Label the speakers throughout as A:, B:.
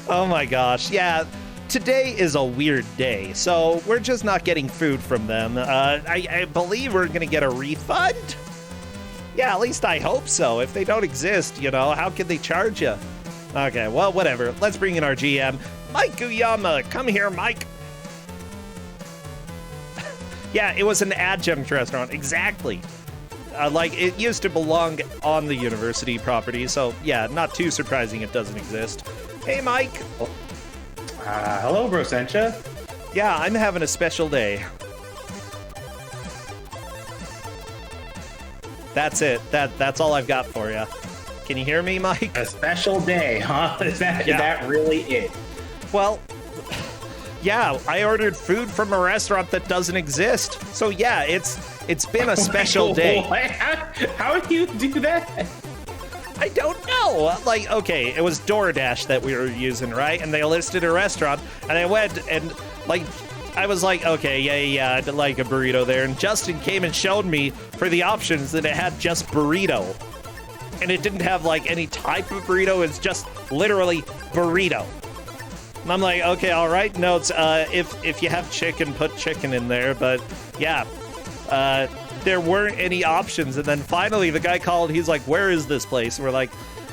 A: Oh my gosh, yeah. Today is a weird day, so we're just not getting food from them. I believe we're gonna get a refund? Yeah, at least I hope so. If they don't exist, you know, how can they charge you? Okay, well, whatever. Let's bring in our GM. Mike Guyama, come here, Mike. Yeah, it was an adjunct restaurant, exactly. Like, it used to belong on the university property, so yeah, not too surprising it doesn't exist. Hey, Mike.
B: Hello, Brosentia.
A: Yeah, I'm having a special day. That's it. That's all I've got for you. Can you hear me, Mike?
B: A special day, huh? Is that really it?
A: Well, yeah, I ordered food from a restaurant that doesn't exist. So yeah, it's been a special day.
B: How do you do that?
A: I don't know. Like, okay, it was DoorDash that we were using, right? And they listed a restaurant, and I went and, like, I was like, okay, yeah, I'd like a burrito there. And Justin came and showed me for the options that it had just burrito. And it didn't have, like, any type of burrito. It's just literally burrito. And I'm like, okay, all right. No, it's, if you have chicken, put chicken in there. But, yeah, there weren't any options. And then finally the guy called. He's like, where is this place? And we're like,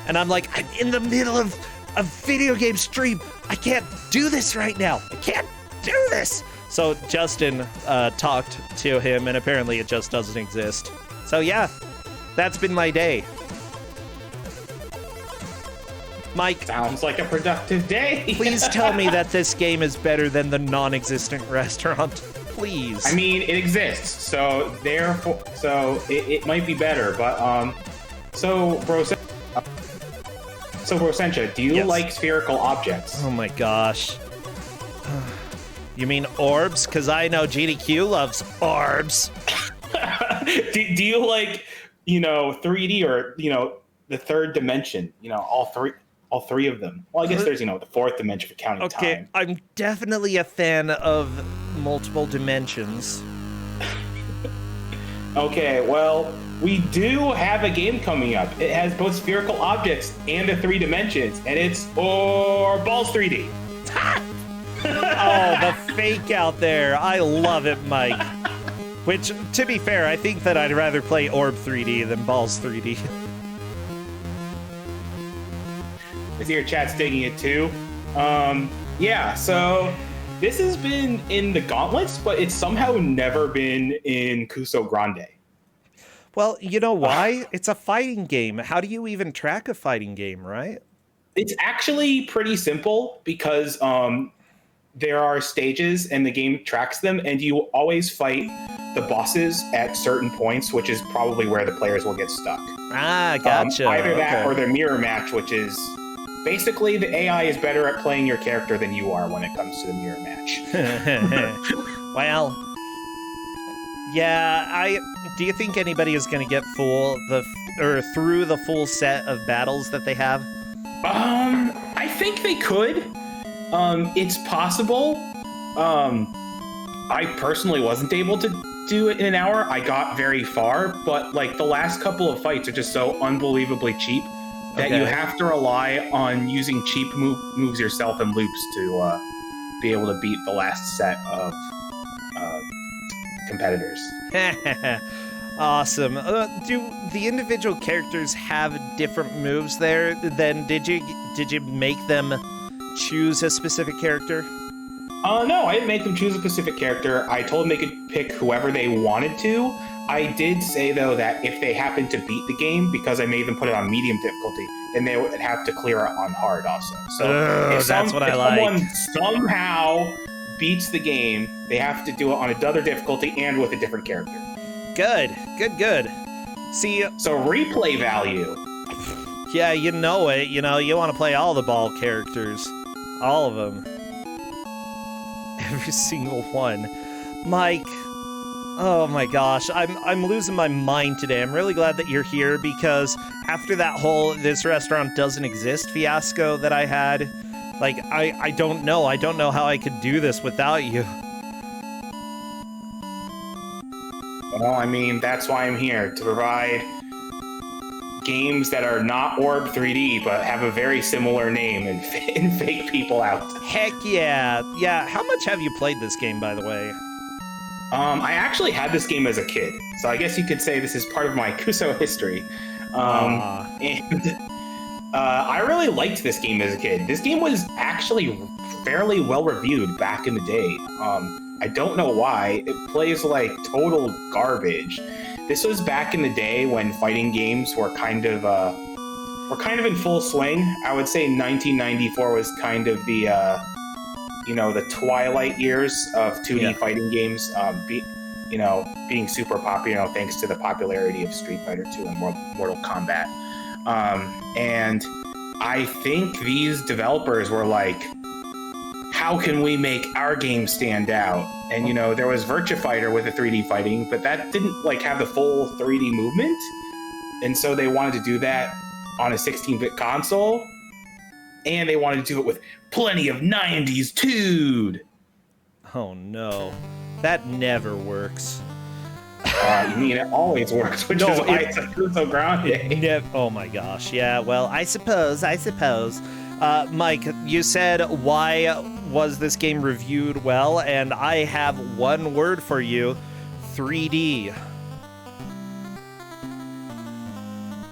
A: and I'm like, I'm in the middle of a video game stream. I can't do this right now. I can't do this. So Justin talked to him, and apparently it just doesn't exist. So yeah, that's been my day. Mike.
B: Sounds like a productive day.
A: Please tell me that this game is better than the non-existent restaurant. Please.
B: I mean, it exists, so therefore, it might be better. But so Brosentia, do you like spherical objects?
A: Oh my gosh. You mean orbs? Because I know GDQ loves orbs.
B: do you like, 3D or, the third dimension? All three of them. Well, I guess there's, the fourth dimension for counting time.
A: Okay, I'm definitely a fan of multiple dimensions.
B: Okay, well, we do have a game coming up. It has both spherical objects and the 3 dimensions, and it's Ballz 3D.
A: Oh, the fake out there. I love it, Mike. Which, to be fair, I think that I'd rather play Orb 3D than Ballz 3D.
B: I see your chat's digging it too. Yeah, so this has been in the Gauntlets, but it's somehow never been in Ku5ogrande.
A: Well, you know why? It's a fighting game. How do you even track a fighting game, right?
B: It's actually pretty simple because there are stages and the game tracks them, and you always fight the bosses at certain points, which is probably where the players will get stuck.
A: Ah, gotcha.
B: Either that or the mirror match, which is basically the AI is better at playing your character than you are when it comes to the mirror match.
A: Well, yeah, do you think anybody is going to get through the full set of battles that they have?
B: I think they could. It's possible. I personally wasn't able to do it in an hour. I got very far, but like the last couple of fights are just so unbelievably cheap that you have to rely on using cheap moves yourself and loops to be able to beat the last set of competitors.
A: Awesome. Do the individual characters have different moves there? Then did you make them choose a specific character?
B: No, I didn't make them choose a specific character. I told them they could pick whoever they wanted to. I did say, though, that if they happened to beat the game, because I made them put it on medium difficulty, then they would have to clear it on hard also. So if someone somehow beats the game, they have to do it on another difficulty and with a different character.
A: Good. See,
B: so replay value.
A: Yeah, you know it. You want to play all the ball characters. All of them. Every single one. Mike, oh my gosh, I'm losing my mind today. I'm really glad that you're here because after that whole "this restaurant doesn't exist" fiasco that I had, like, I don't know. I don't know how I could do this without you.
B: Well, I mean, that's why I'm here, to provide games that are not Orb 3D but have a very similar name and fake people out.
A: Heck yeah. Yeah, how much have you played this game, by the way?
B: I actually had this game as a kid, so I guess you could say this is part of my Kuso history. And I really liked this game as a kid. This game was actually fairly well reviewed back in the day. I don't know why. It plays like total garbage. This was back in the day when fighting games were kind of in full swing. I would say 1994 was kind of the the twilight years of 2D fighting games, being super popular, thanks to the popularity of Street Fighter 2 and Mortal Kombat. And I think these developers were like, how can we make our game stand out? And, there was Virtua Fighter with a 3D fighting, but that didn't have the full 3D movement. And so they wanted to do that on a 16-bit console. And they wanted to do it with plenty of 90s tude.
A: Oh no, that never works.
B: You mean it always works, which is why it's a Ku5ogrande.
A: Oh my gosh, yeah, well, I suppose. Mike, you said, why was this game reviewed well? And I have one word for you, 3D.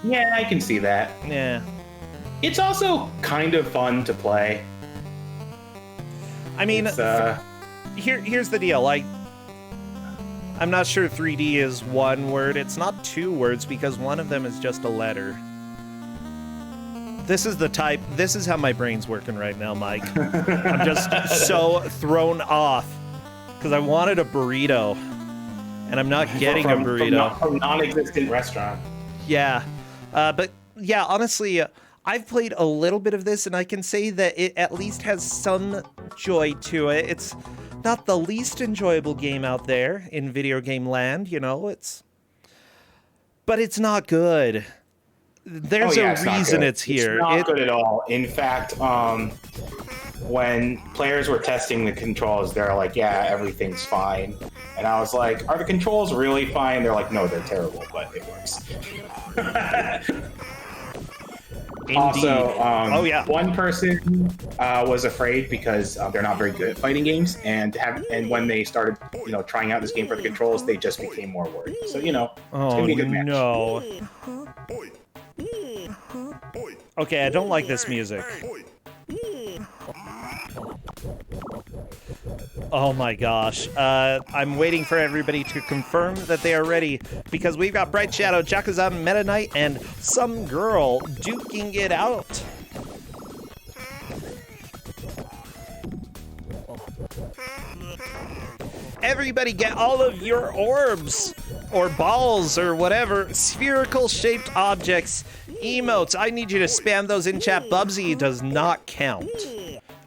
B: Yeah, I can see that.
A: Yeah.
B: It's also kind of fun to play.
A: I mean, here's the deal. I'm not sure 3D is one word. It's not two words because one of them is just a letter. This is how my brain's working right now, Mike. I'm just so thrown off because I wanted a burrito and I'm not getting a burrito.
B: From a non-existent restaurant.
A: Yeah. But yeah, honestly, I've played a little bit of this, and I can say that it at least has some joy to it. It's not the least enjoyable game out there in video game land, but it's not good. There's a reason it's here.
B: It's not good at all. In fact, when players were testing the controls, they're like, yeah, everything's fine. And I was like, are the controls really fine? They're like, no, they're terrible, but it works. Also, one person was afraid because they're not very good at fighting games, and when they started, trying out this game for the controls, they just became more worried. So, it's gonna be a good match.
A: No. Okay, I don't like this music. Oh my gosh. I'm waiting for everybody to confirm that they are ready because we've got Bright Shadow, Jakuza, Meta Knight, and some girl duking it out. Everybody get all of your orbs or balls or whatever, spherical shaped objects, emotes. I need you to spam those in chat. Bubsy does not count.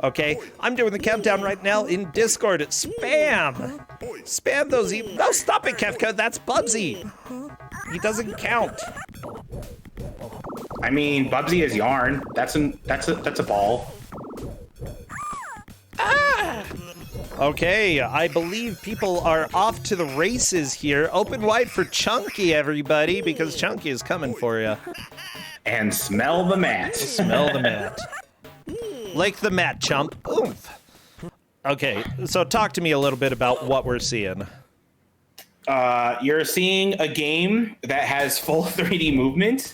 A: Okay, I'm doing the countdown right now in Discord. Spam! Spam those No, stop it, Kefka. That's Bubsy. He doesn't count.
B: I mean, Bubsy is yarn. That's a ball.
A: Ah! Okay, I believe people are off to the races here. Open wide for Chunky, everybody, because Chunky is coming for you.
B: And smell the mat.
A: Smell the mat. Like the mat, chump. Oomph. Okay, so talk to me a little bit about what we're seeing.
B: You're seeing a game that has full 3D movement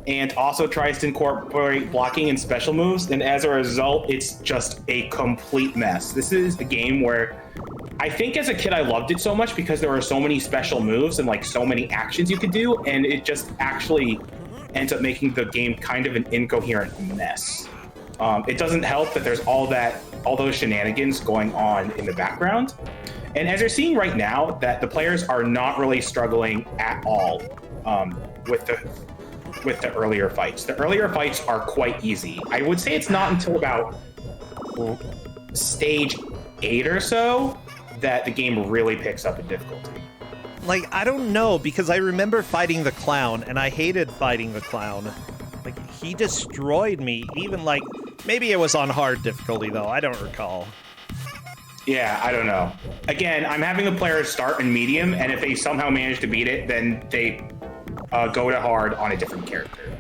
B: and also tries to incorporate blocking and special moves, and as a result, it's just a complete mess. This is a game where I think as a kid I loved it so much because there were so many special moves and so many actions you could do, and it just actually ends up making the game kind of an incoherent mess. It doesn't help that there's all those shenanigans going on in the background. And as you're seeing right now, that the players are not really struggling at all with the earlier fights. The earlier fights are quite easy. I would say it's not until about stage 8 or so that the game really picks up in difficulty.
A: I don't know, because I remember fighting the clown, and I hated fighting the clown. He destroyed me, even maybe it was on hard difficulty, though. I don't recall.
B: Yeah, I don't know. Again, I'm having the players start in medium, and if they somehow manage to beat it, then they go to hard on a different character.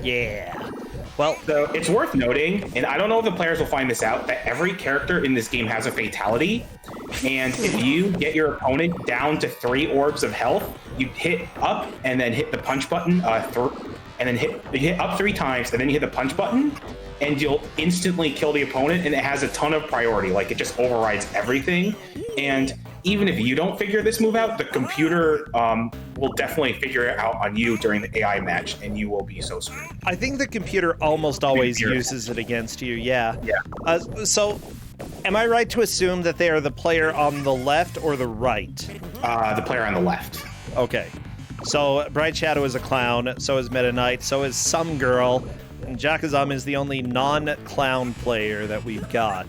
A: Yeah. Well,
B: So it's worth noting, and I don't know if the players will find this out, that every character in this game has a fatality. And if you get your opponent down to 3 orbs of health, you hit up and then hit the punch button, and then hit up 3 times, and then you hit the punch button, and you'll instantly kill the opponent, and it has a ton of priority. Like, it just overrides everything. And even if you don't figure this move out, the computer will definitely figure it out on you during the AI match, and you will be so screwed.
A: I think the computer almost always uses it against you, yeah.
B: Yeah.
A: So, am I right to assume that they are the player on the left or the right?
B: The player on the left.
A: Okay. So, Bright Shadow is a clown, so is Meta Knight, so is Some Girl, and Jakazam is the only non-clown player that we've got.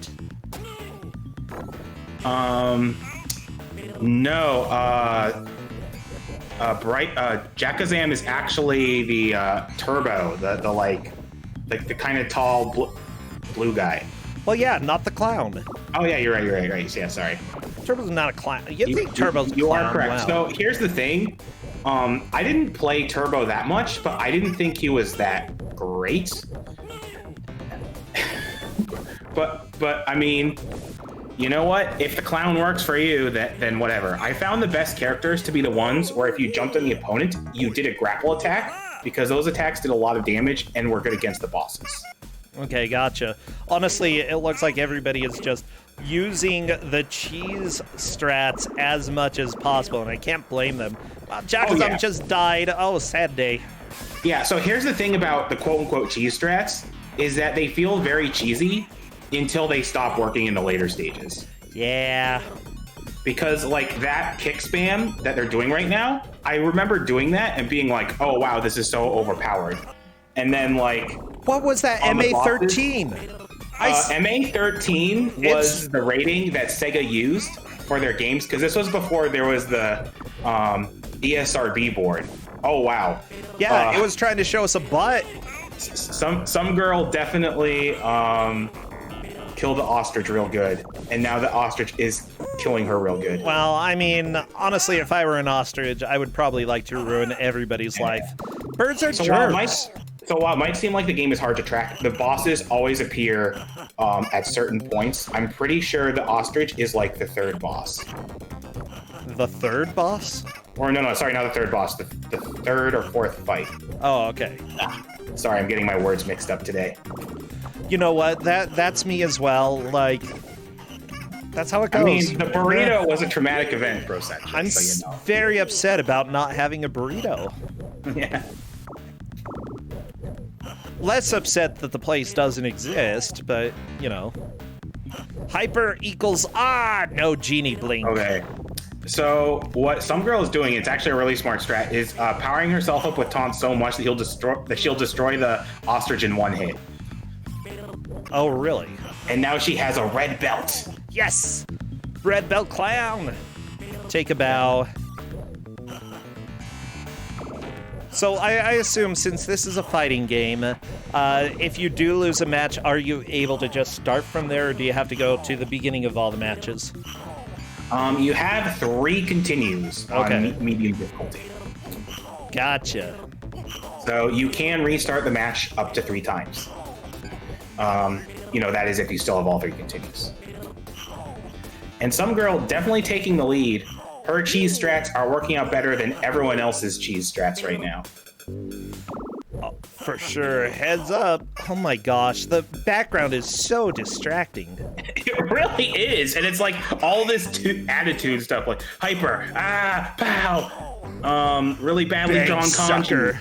B: No, Jakazam is actually the Turbo, the kind of tall blue guy.
A: Well, yeah, not the clown.
B: Oh yeah, you're right. Yeah, sorry.
A: Turbo's not a clown. You think Turbo's a clown?
B: You are correct.
A: Wow.
B: So here's the thing. I didn't play Turbo that much, but I didn't think he was that great. but I mean, you know what? If the clown works for you, then whatever. I found the best characters to be the ones where if you jumped on the opponent, you did a grapple attack, because those attacks did a lot of damage and were good against the bosses.
A: Okay, gotcha. Honestly, it looks like everybody is just using the cheese strats as much as possible, and I can't blame them. Jakazam just died. Oh, sad day.
B: Yeah, so here's the thing about the quote-unquote cheese strats, is that they feel very cheesy until they stop working in the later stages.
A: Yeah.
B: Because, like, that kick spam that they're doing right now, I remember doing that and being like, oh, wow, this is so overpowered. And then, like...
A: What was that MA13?
B: MA13 was the rating that Sega used for their games, because this was before there was the ESRB board. Oh, wow.
A: Yeah, it was trying to show us a butt.
B: Some girl definitely killed the ostrich real good, and now the ostrich is killing her real good.
A: Well, I mean, honestly, if I were an ostrich, I would probably like to ruin everybody's life. Birds are jerks.
B: While it might seem like the game is hard to track, the bosses always appear at certain points. I'm pretty sure the ostrich is like the 3rd boss.
A: The 3rd boss?
B: Or no, sorry, not the 3rd boss. The 3rd or 4th fight.
A: Oh, okay.
B: Sorry, I'm getting my words mixed up today.
A: You know what? That's me as well. Like, that's how it goes.
B: I mean, the burrito was a traumatic event, bro.
A: I'm very upset about not having a burrito.
B: Yeah.
A: Less upset that the place doesn't exist, but, you know. Hyper equals, no genie blink.
B: Okay. So what Some Girl is doing, it's actually a really smart strat, is powering herself up with taunts so much that she'll destroy the ostrich in 1 hit.
A: Oh, really?
B: And now she has a red belt.
A: Yes! Red belt clown! Take a bow. So I assume, since this is a fighting game, if you do lose a match, are you able to just start from there, or do you have to go to the beginning of all the matches?
B: You have 3 continues on medium difficulty.
A: Gotcha.
B: So you can restart the match up to 3 times. That is if you still have all 3 continues. And Some Girl definitely taking the lead. Her cheese strats are working out better than everyone else's cheese strats right now.
A: Oh, for sure. Heads up. Oh my gosh, the background is so distracting.
B: It really is. And it's like all this attitude stuff, like hyper, pow, really badly drawn contour.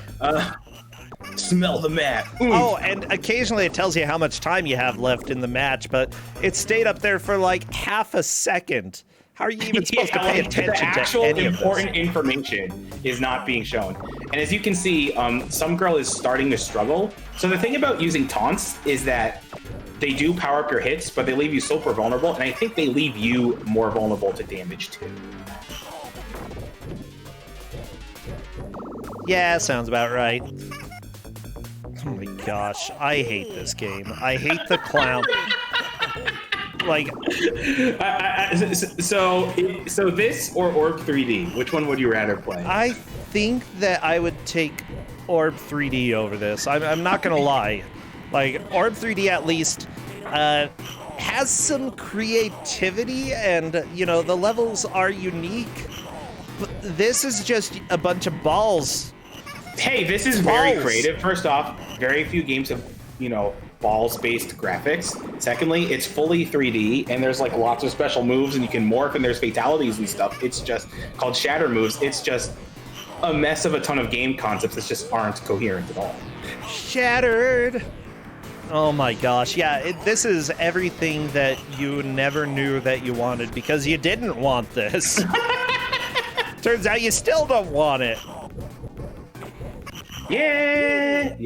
B: Smell the map.
A: Oh, and occasionally it tells you how much time you have left in the match, but it stayed up there for like half a second. How are you even supposed to pay attention to
B: actual
A: any of this?
B: important information is not being shown. And as you can see, Some Girl is starting to struggle. So the thing about using taunts is that they do power up your hits, but they leave you super vulnerable, and I think they leave you more vulnerable to damage too.
A: Yeah, sounds about right. Oh my gosh, I hate this game. I hate the clown. Like,
B: so this or Orb 3D? Which one would you rather play?
A: I think that I would take Orb 3D over this. I'm not gonna lie. Like, Orb 3D at least has some creativity, and, you know, the levels are unique. But this is just a bunch of balls.
B: Hey, this is very creative. First off, very few games have, you know, balls-based graphics. Secondly, it's fully 3D, and there's like lots of special moves, and you can morph, and there's fatalities and stuff. It's just called shatter moves. It's just a mess of a ton of game concepts that just aren't coherent at all.
A: Shattered. Oh my gosh, yeah, this is everything that you never knew that you wanted because you didn't want this. Turns out you still don't want it.
B: Yeah.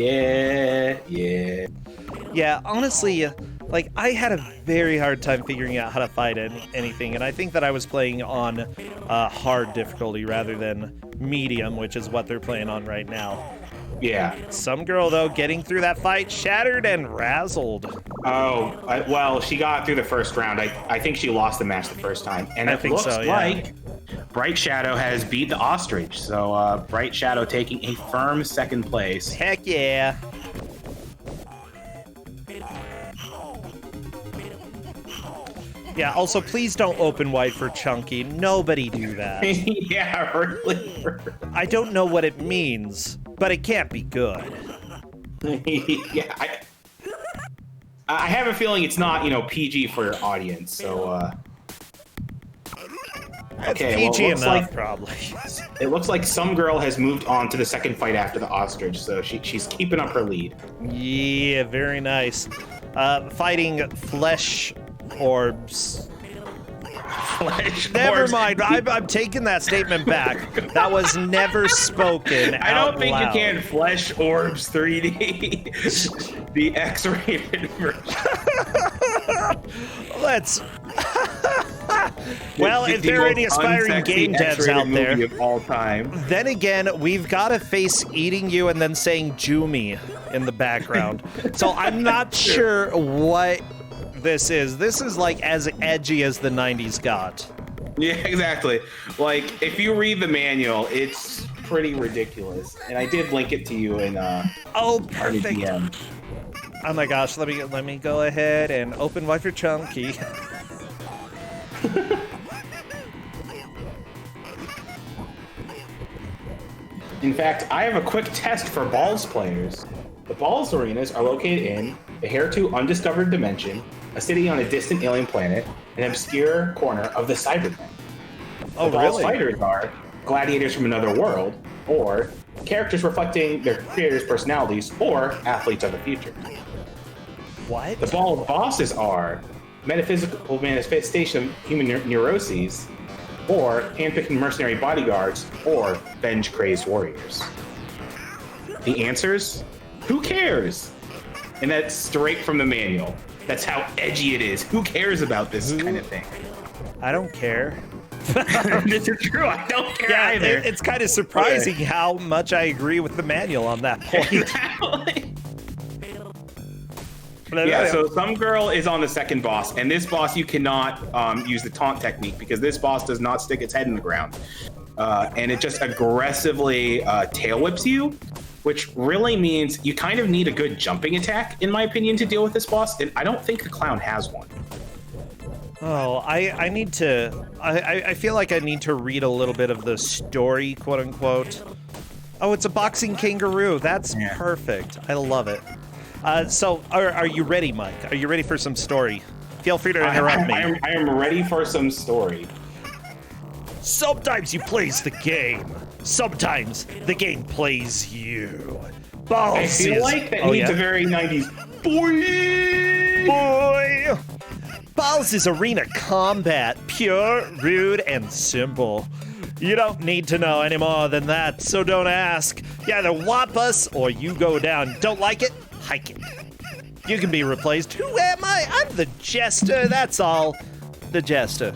A: Yeah, honestly, like, I had a very hard time figuring out how to fight anything, and I think that I was playing on hard difficulty rather than medium, which is what they're playing on right now.
B: Yeah.
A: Some girl, though, getting through that fight, shattered and razzled.
B: Oh, well, she got through the first round. I think she lost the match the first time. And it looks like Bright Shadow has beat the Ostrich. So Bright Shadow taking a firm second place.
A: Heck yeah. Yeah, also, please don't open wide for Chunky. Nobody do that.
B: Yeah, really.
A: I don't know what it means, but it can't be good.
B: Yeah, I have a feeling it's not, you know, PG for your audience, so,
A: Okay, PG well, enough, probably.
B: It looks like some girl has moved on to the second fight after the Ostrich, so she's keeping up her lead.
A: Yeah, very nice. Fighting flesh orbs. Never mind. I'm taking that statement back. That was never spoken.
B: I don't think you can flesh orbs 3D. The X-rated version.
A: Let's. Well, if there are any aspiring game devs out there,
B: of all time.
A: Then again, we've got a face eating you and then saying "Jumi" in the background. So I'm not sure what this is. This is like as edgy as the 90s got.
B: Yeah, exactly. Like, if you read the manual, it's pretty ridiculous. And I did link it to you in
A: oh, perfect. DM. Oh my gosh, let me go ahead and open wide for Chunky.
B: In fact, I have a quick test for Ballz players. The Ballz arenas are located in a hitherto undiscovered dimension, a city on a distant alien planet, an obscure corner of the Cybernet.
A: Oh,
B: the
A: really?
B: Ballz fighters are gladiators from another world, or characters reflecting their creators' personalities, or athletes of the future.
A: What?
B: The Ballz bosses are metaphysical manifestation of human neuroses, or handpicking mercenary bodyguards, or venge-crazed warriors. The answers? Who cares? And that's straight from the manual. That's how edgy it is. Who cares about this kind of thing?
A: I don't care.
B: This is true. I don't care either.
A: It's kind of surprising how much I agree with the manual on that point.
B: Exactly. Yeah, so some girl is on the second boss, and this boss you cannot use the taunt technique because this boss does not stick its head in the ground. And it just aggressively tail whips you, which really means you kind of need a good jumping attack, in my opinion, to deal with this boss, and I don't think the clown has one.
A: Oh, I need to... I feel like I need to read a little bit of the story, quote-unquote. Oh, it's a boxing kangaroo. That's perfect. I love it. So, are you ready, Mike? Are you ready for some story? Feel free to interrupt me.
B: I am ready for some story.
A: Sometimes you plays the game. Sometimes the game plays you. Ballz
B: I feel like that needs a very 90s
A: boy. Ballz is arena combat, pure, rude, and simple. You don't need to know any more than that, so don't ask. You either whop us or you go down. Don't like it? Hike it. You can be replaced. Who am I? I'm the Jester, that's all. The Jester.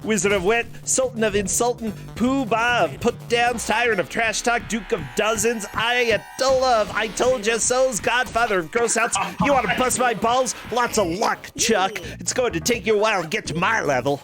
A: Wizard of Wit, Sultan of Insultin', Pooh-Bah of Put-Downs, Tyrant of Trash Talk, Duke of Dozens, Ayatollah of I Told Ya So's, Godfather of Gross Outs. You want to bust my balls? Lots of luck, Chuck. It's going to take you a while to get to my level.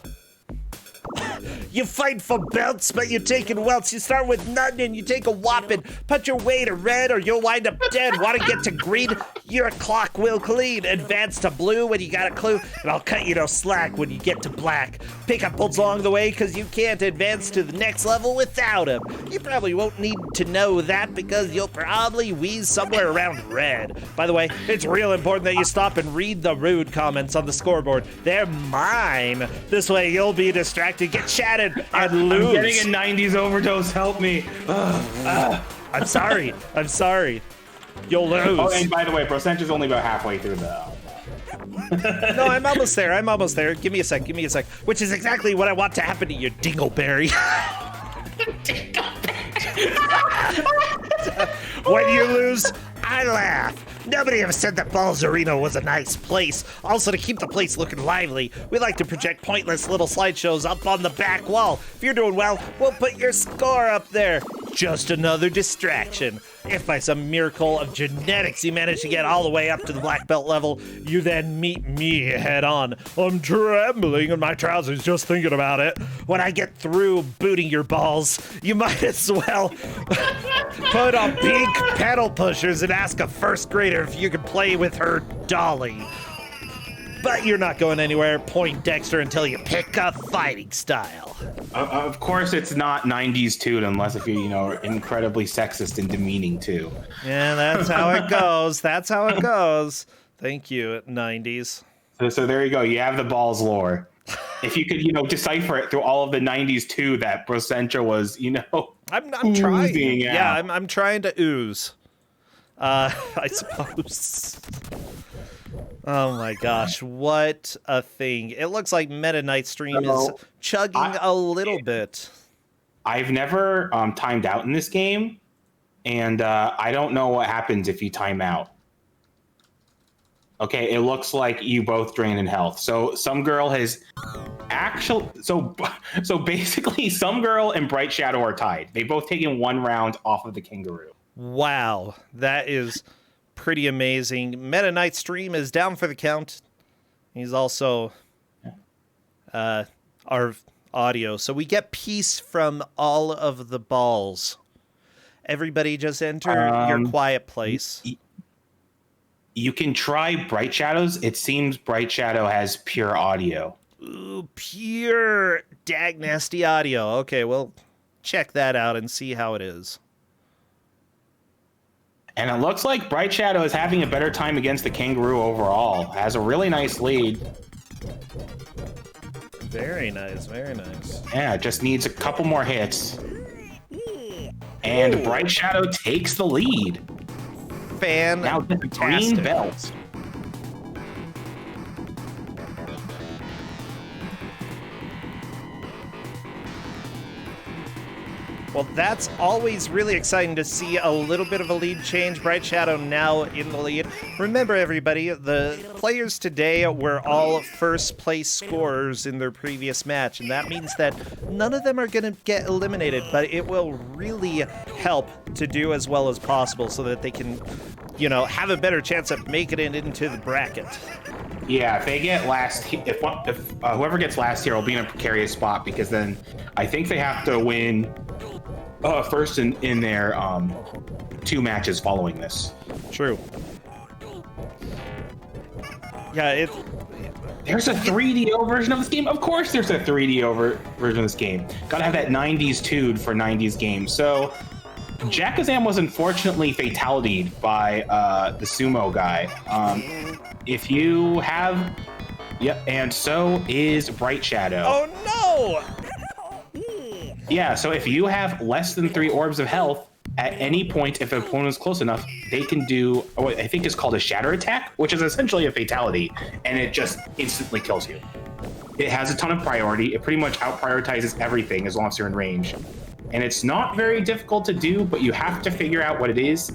A: You fight for belts, but you're taking welts. You start with nothing and you take a whopping. Put your way to red or you'll wind up dead. Want to get to green? Your clock will clean. Advance to blue when you got a clue, and I'll cut you no slack when you get to black. Pick up Ballz along the way, because you can't advance to the next level without him. You probably won't need to know that because you'll probably wheeze somewhere around red. By the way, it's real important that you stop and read the rude comments on the scoreboard. They're mine. This way you'll be distracted, get chatted, and lose.
B: I'm getting a 90s overdose. Help me.
A: I'm sorry. I'm sorry. You'll lose.
B: Oh, and by the way, Brocentra's only about halfway through the...
A: No, I'm almost there. I'm almost there. Give me a sec. Give me a sec. Which is exactly what I want to happen to you, Dingleberry. When you lose, I laugh. Nobody ever said that Ballz Arena was a nice place. Also, to keep the place looking lively, we like to project pointless little slideshows up on the back wall. If you're doing well, we'll put your score up there. Just another distraction. If by some miracle of genetics you manage to get all the way up to the black belt level, you then meet me head on. I'm trembling in my trousers just thinking about it. When I get through booting your balls, you might as well put on pink pedal pushers and ask a first grader if you can play with her dolly. But you're not going anywhere, Poindexter, until you pick a fighting style.
B: Of course, it's not 90s too, unless if you know, are incredibly sexist and demeaning too.
A: Yeah, that's how it goes. That's how it goes. Thank you, 90s.
B: So there you go. You have the Ballz lore. If you could, decipher it through all of the 90s too, that Brocentra was,
A: I'm trying.
B: Yeah,
A: yeah I'm trying to ooze. I suppose. Oh my gosh, what a thing. It looks like Meta Knight Stream is chugging a little bit.
B: I've never timed out in this game, and I don't know what happens if you time out. Okay, it looks like you both drain in health. So some girl has so basically some girl and Bright Shadow are tied. They've both taken 1 round off of the kangaroo.
A: Wow, that is pretty amazing. Meta Knight Stream is down for the count. He's also our audio. So we get peace from all of the balls. Everybody just enter your quiet place.
B: You can try Bright Shadows. It seems Bright Shadow has pure audio.
A: Ooh, pure dag nasty audio. Okay, well, check that out and see how it is.
B: And it looks like Bright Shadow is having a better time against the kangaroo overall. Has a really nice lead.
A: Very nice, very nice.
B: Yeah, just needs a couple more hits. And Bright Shadow takes the lead. Now the green belt.
A: Well, that's always really exciting to see a little bit of a lead change. Bright Shadow now in the lead. Remember, everybody, the players today were all first place scorers in their previous match, and that means that none of them are going to get eliminated, but it will really help to do as well as possible so that they can, have a better chance of making it into the bracket.
B: Yeah, if they get last, if whoever gets last here will be in a precarious spot, because then I think they have to win first in their 2 matches following this.
A: True. Yeah,
B: there's a 3DO version of this game. Of course, there's a 3DO version of this game. Gotta have that 90s tude for 90s games. So, Jackazam was unfortunately fatality'd by the sumo guy. If you have, and so is Bright Shadow.
A: Oh no!
B: Yeah, so if you have less than 3 orbs of health, at any point, if the opponent is close enough, they can do what I think is called a shatter attack, which is essentially a fatality, and it just instantly kills you. It has a ton of priority. It pretty much out-prioritizes everything as long as you're in range. And it's not very difficult to do, but you have to figure out what it is.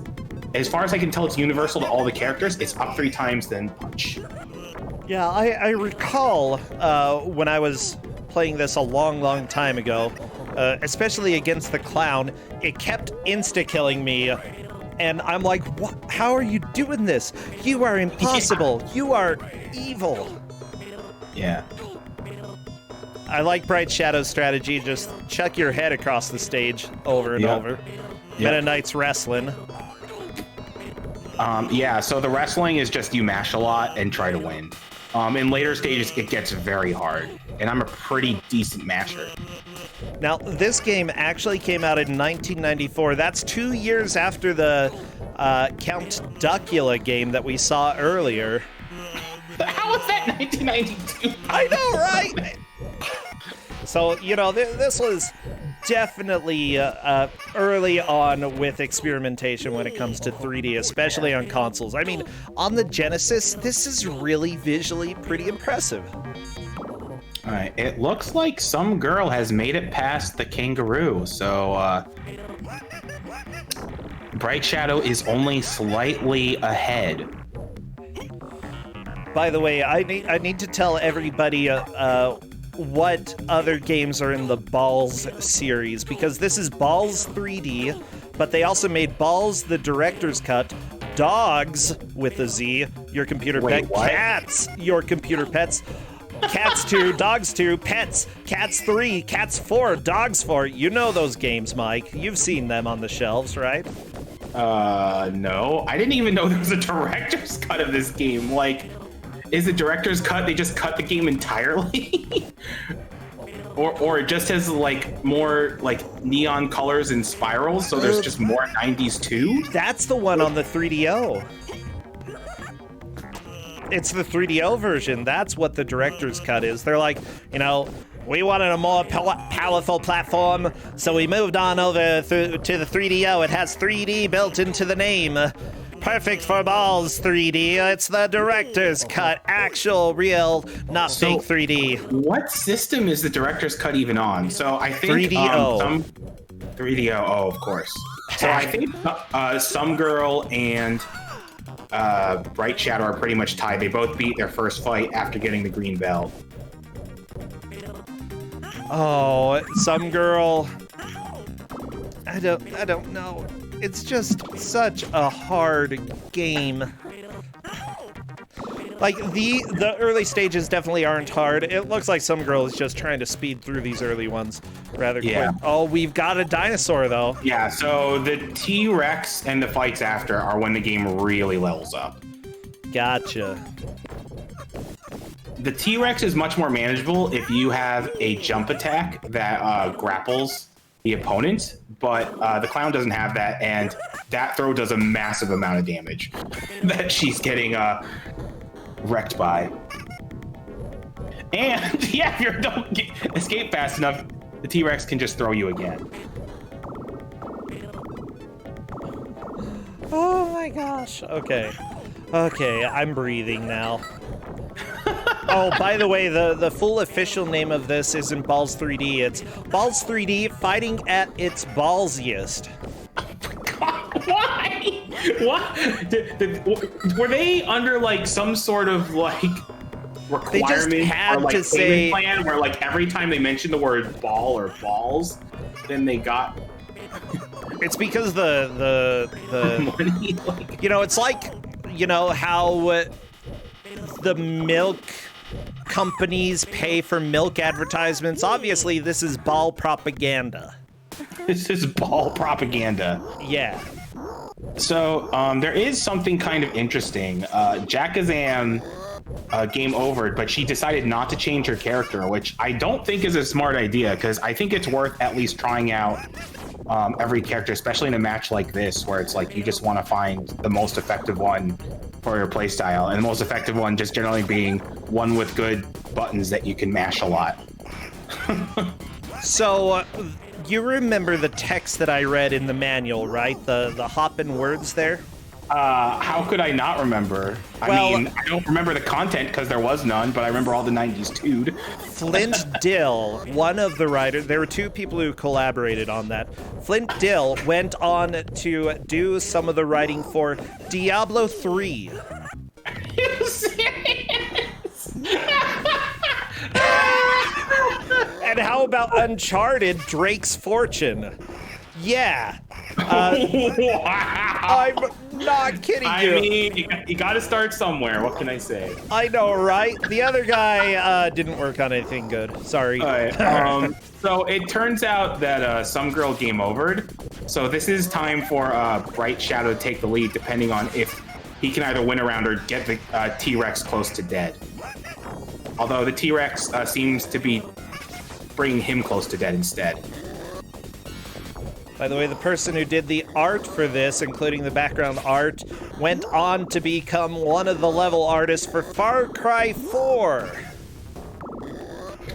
B: As far as I can tell, it's universal to all the characters. It's up 3 times, then punch.
A: Yeah, I recall when I was playing this a long time ago, especially against the clown, it kept insta-killing me, and I'm like, what? How are you doing this? You are impossible. Yeah. You are evil.
B: Yeah.
A: I like Bright Shadow's strategy. Just chuck your head across the stage over and over. Meta Knight's wrestling.
B: Yeah, so the wrestling is just you mash a lot and try to win. In later stages, it gets very hard, and I'm a pretty decent masher.
A: Now, this game actually came out in 1994. That's 2 years after the Count Duckula game that we saw earlier.
B: How was that 1992?
A: I know, right? So, you know, this was definitely early on with experimentation when it comes to 3D, especially on consoles. I mean, on the Genesis, this is really visually pretty impressive.
B: All right, it looks like some girl has made it past the kangaroo, so Bright Shadow is only slightly ahead.
A: By the way, I need to tell everybody what other games are in the Ballz series, because this is Ballz 3D, but they also made Ballz the Director's Cut, Dogs with a Z, Your Computer Pet,
B: what?
A: Cats, Your Computer Pets, Cats 2, Dogs 2, Pets, Cats 3, Cats 4, Dogs 4. You know those games, Mike. You've seen them on the shelves, right?
B: No. I didn't even know there was a director's cut of this game. Like, is the director's cut, they just cut the game entirely? or it just has, like, more, like, neon colors and spirals, so there's just more 90s too?
A: That's the one on the 3DO. It's the 3DO version. That's what the director's cut is. They're like, you know, we wanted a more powerful platform, so we moved on over to the 3DO. It has 3D built into the name. Perfect for Ballz 3D. It's the director's cut. Actual, real, not fake 3D.
B: What system is the director's cut even on? So I think
A: 3DO.
B: 3DO, oh, of course. So I think Some Girl and Bright Shadow are pretty much tied. They both beat their first fight after getting the green belt.
A: Oh, Some Girl. I don't know. It's just such a hard game. Like, the early stages definitely aren't hard. It looks like Some Girl is just trying to speed through these early ones rather quick. Oh, we've got a dinosaur, though.
B: Yeah, so the T-Rex and the fights after are when the game really levels up.
A: Gotcha.
B: The T-Rex is much more manageable if you have a jump attack that grapples the opponent, but the clown doesn't have that, and that throw does a massive amount of damage that she's getting wrecked by. And yeah, if you don't escape fast enough, the T-Rex can just throw you again.
A: Oh my gosh. Okay, I'm breathing now. Oh, by the way, the full official name of this isn't Ballz 3D. It's Ballz 3D Fighting at its Ballsiest.
B: Why? What? Were they under, like, some sort of, like, requirement
A: They just had
B: or, like,
A: to say
B: plan where, like, every time they mentioned the word ball or balls, then they got...
A: It's because the
B: money, like...
A: You know, it's like, you know, how the milk companies pay for milk advertisements. Obviously, this is ball propaganda.
B: This is ball propaganda.
A: Yeah.
B: So, there is something kind of interesting. Jackazam game over, but she decided not to change her character, which I don't think is a smart idea, because I think it's worth at least trying out every character, especially in a match like this, where it's like you just want to find the most effective one for your playstyle, and the most effective one just generally being one with good buttons that you can mash a lot.
A: So, you remember the text that I read in the manual, right? The hoppin' words there?
B: How could I not remember? I mean, I don't remember the content because there was none, but I remember all the 90s dude.
A: Flint Dill, one of the writers, there were two people who collaborated on that. Flint Dill went on to do some of the writing for Diablo 3.
B: Are you serious?
A: And how about Uncharted, Drake's Fortune? Yeah.
B: Wow.
A: I'm not kidding you.
B: I mean, you got to start somewhere. What can I say?
A: I know, right? The other guy didn't work on anything good. Sorry.
B: All right. So it turns out that some girl game overed. So this is time for Bright Shadow to take the lead, depending on if he can either win a round or get the T-Rex close to dead. Although the T-Rex seems to be bringing him close to dead instead.
A: By the way, the person who did the art for this, including the background art, went on to become one of the level artists for Far Cry 4.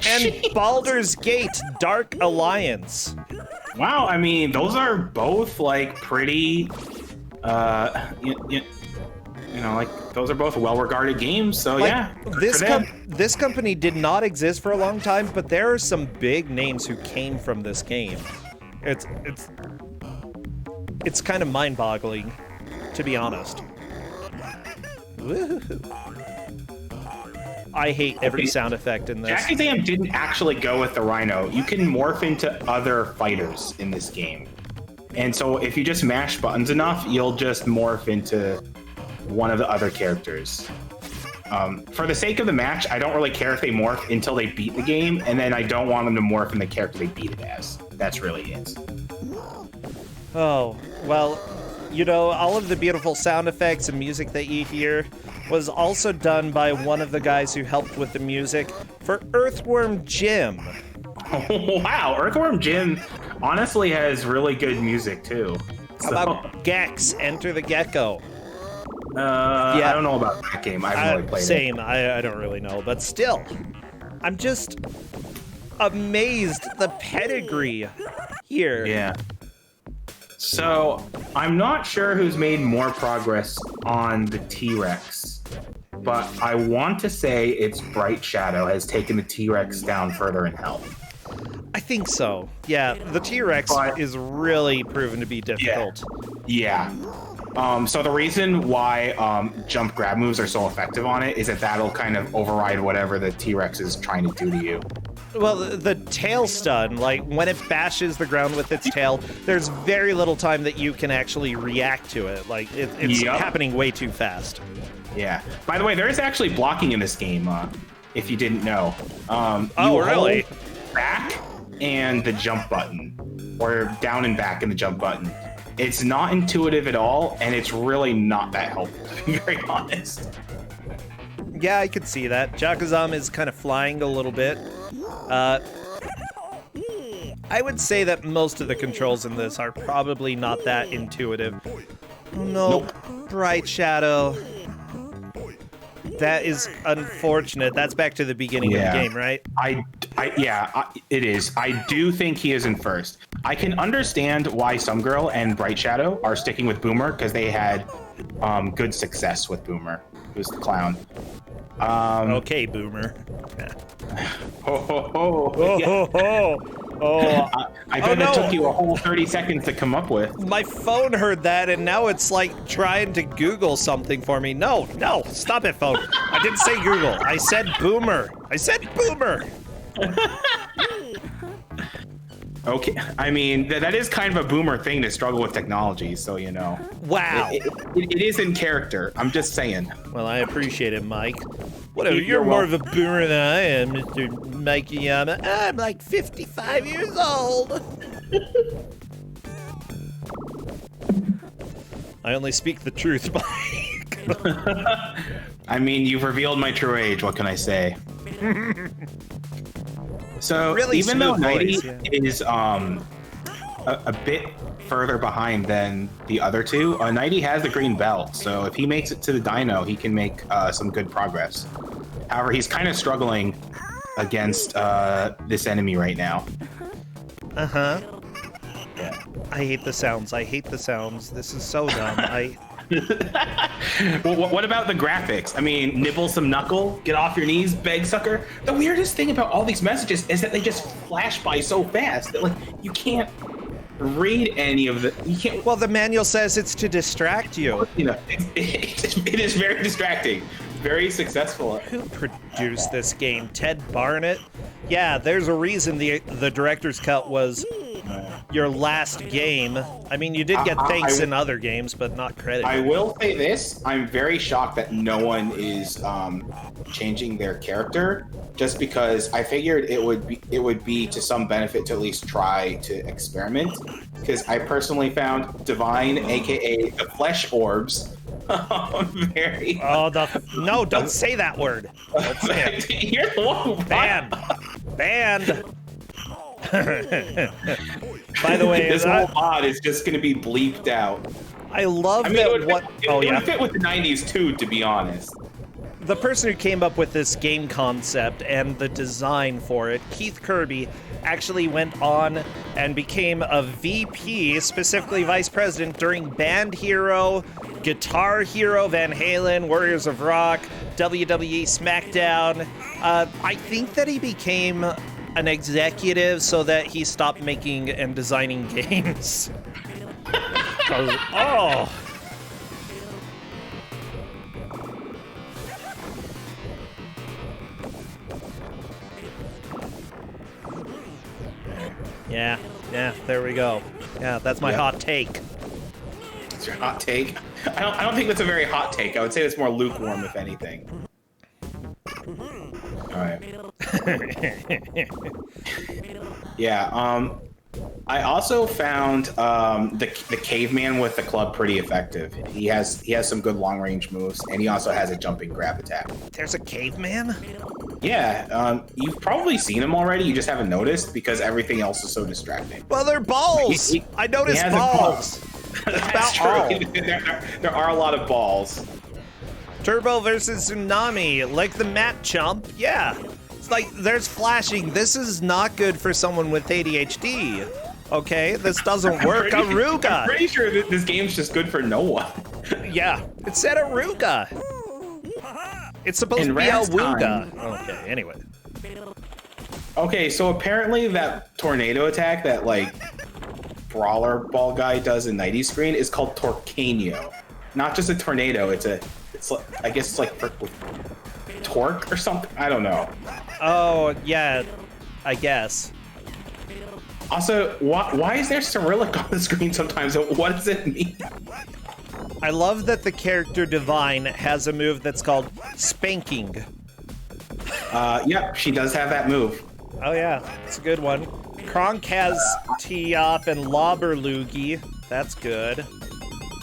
A: And Baldur's Gate Dark Alliance.
B: Wow, I mean, those are both, like, pretty, those are both well-regarded games, so
A: like,
B: yeah.
A: This company did not exist for a long time, but there are some big names who came from this game. It's kind of mind-boggling, to be honest. Woo-hoo. I hate every sound effect in this.
B: Jackazam didn't actually go with the Rhino. You can morph into other fighters in this game. And so if you just mash buttons enough, you'll just morph into one of the other characters. For the sake of the match, I don't really care if they morph until they beat the game, and then I don't want them to morph in the character they beat it as. That's really it.
A: Oh, well, you know, all of the beautiful sound effects and music that you hear was also done by one of the guys who helped with the music for Earthworm Jim.
B: Oh, wow, Earthworm Jim honestly has really good music, too.
A: How about Gex, Enter the Gecko?
B: Yeah. I don't know about that game. I haven't really played
A: same.
B: it.
A: I don't really know, but still, I'm just amazed the pedigree here.
B: Yeah. So, I'm not sure who's made more progress on the T-Rex, but I want to say it's Bright Shadow has taken the T-Rex down further in health.
A: I think so. Yeah, the T-Rex is really proven to be difficult.
B: Yeah. So the reason why jump grab moves are so effective on it is that that'll kind of override whatever the T-Rex is trying to do to you.
A: Well, the tail stun, like when it bashes the ground with its tail, there's very little time that you can actually react to it. Like it's happening way too fast.
B: Yeah. By the way, there is actually blocking in this game, if you didn't know.
A: Oh, really?
B: Back and the jump button, or down and back and the jump button. It's not intuitive at all, and it's really not that helpful, to be very honest.
A: Yeah, I could see that. Jakazam is kind of flying a little bit. I would say that most of the controls in this are probably not that intuitive. Oh no, nope. Bright Shadow. That is unfortunate. That's back to the beginning of the game, right? It is. I do think he is in first. I can understand why Some Girl and Bright Shadow are sticking with Boomer, because they had good success with Boomer, who's the clown. Okay, Boomer.
B: I bet it took you a whole 30 seconds to come up with.
A: My phone heard that, and now it's like trying to Google something for me. No, stop it, phone. I didn't say Google. I said Boomer.
B: Okay, I mean, that is kind of a Boomer thing to struggle with technology, so you know.
A: Wow.
B: It is in character, I'm just saying.
A: Well, I appreciate it, Mike. Whatever, you're more of a boomer than I am, Mr. Mikey Yama. I'm like 55 years old. I only speak the truth, Mike.
B: I mean, you've revealed my true age, what can I say? So, really even though 90 is a bit further behind than the other two, 90 has the green belt, so if he makes it to the dyno, he can make some good progress. However, he's kind of struggling against this enemy right now.
A: Uh-huh.
B: Yeah.
A: I hate the sounds. This is so dumb.
B: Well, what about the graphics? I mean, nibble some knuckle, get off your knees, beg sucker. The weirdest thing about all these messages is that they just flash by so fast that, like, you can't read any of the. You can't.
A: Well, the manual says it's to distract you.
B: You know, it is very distracting. Very successful.
A: Who produced this game? Ted Barnett? Yeah, there's a reason the director's cut was your last game. I mean, you did get thanks in other games, but not credit.
B: I will say this: I'm very shocked that no one is changing their character, just because I figured it would be to some benefit to at least try to experiment. Because I personally found Divine, aka the Flesh Orbs, very.
A: Oh, no! Don't say that word. Don't say it.
B: You're the one who
A: Banned. Banned. By the way,
B: this whole mod is just going to be bleeped out.
A: I love
B: It would fit with the 90s too, to be honest.
A: The person who came up with this game concept and the design for it, Keith Kirby, actually went on and became a VP, specifically vice president, during Band Hero, Guitar Hero, Van Halen, Warriors of Rock, WWE SmackDown. I think that he became an executive so that he stopped making and designing games. Oh. Yeah, there we go. Yeah, that's my hot take.
B: It's your hot take? I don't think that's a very hot take. I would say it's more lukewarm, if anything. Alright. Yeah, I also found the caveman with the club pretty effective. He has some good long range moves, and he also has a jumping grab attack.
A: There's a caveman?
B: Yeah, you've probably seen him already. You just haven't noticed because everything else is so distracting.
A: Well, they're balls. I noticed balls.
B: That's true. There are a lot of balls.
A: Turbo versus Tsunami, like the mat chump. Yeah, it's like there's flashing. This is not good for someone with ADHD. Okay, this doesn't work. Aruga.
B: I'm pretty sure this game's just good for no one.
A: Yeah, it said Aruga. It's supposed to be Awuga. Okay, anyway.
B: Okay, so apparently that tornado attack that like brawler ball guy does in 90s screen is called Torcanio. Not just a tornado, it's like, I guess it's like torque or something. I don't know.
A: Oh, yeah, I guess.
B: Also, why is there Cyrillic on the screen sometimes? What does it mean?
A: I love that the character Divine has a move that's called Spanking.
B: Yep, she does have that move.
A: Oh yeah, it's a good one. Kronk has Tee-Off and Lobberloogie. That's good.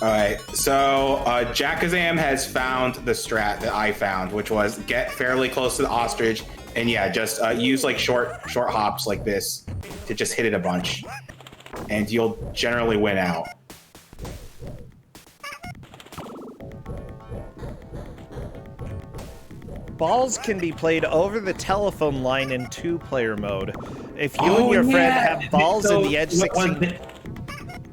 B: Alright, so Jackazam has found the strat that I found, which was get fairly close to the ostrich, and yeah, just use like short hops like this to just hit it a bunch, and you'll generally win out.
A: Ballz can be played over the telephone line in 2-player mode. If you and your friend have Ballz in the Edge 16...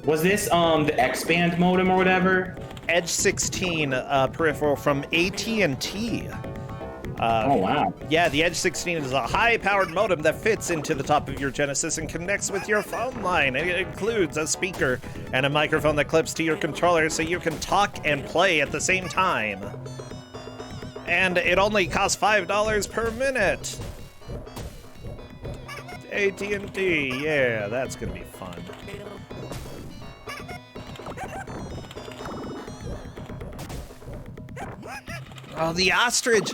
B: Was this the X-Band modem or whatever?
A: Edge 16 peripheral from AT&T.
B: Oh, wow.
A: Yeah, the Edge 16 is a high-powered modem that fits into the top of your Genesis and connects with your phone line. It includes a speaker and a microphone that clips to your controller so you can talk and play at the same time. And it only costs $5 per minute. AT&T, yeah, that's gonna be fun. Oh, the ostrich!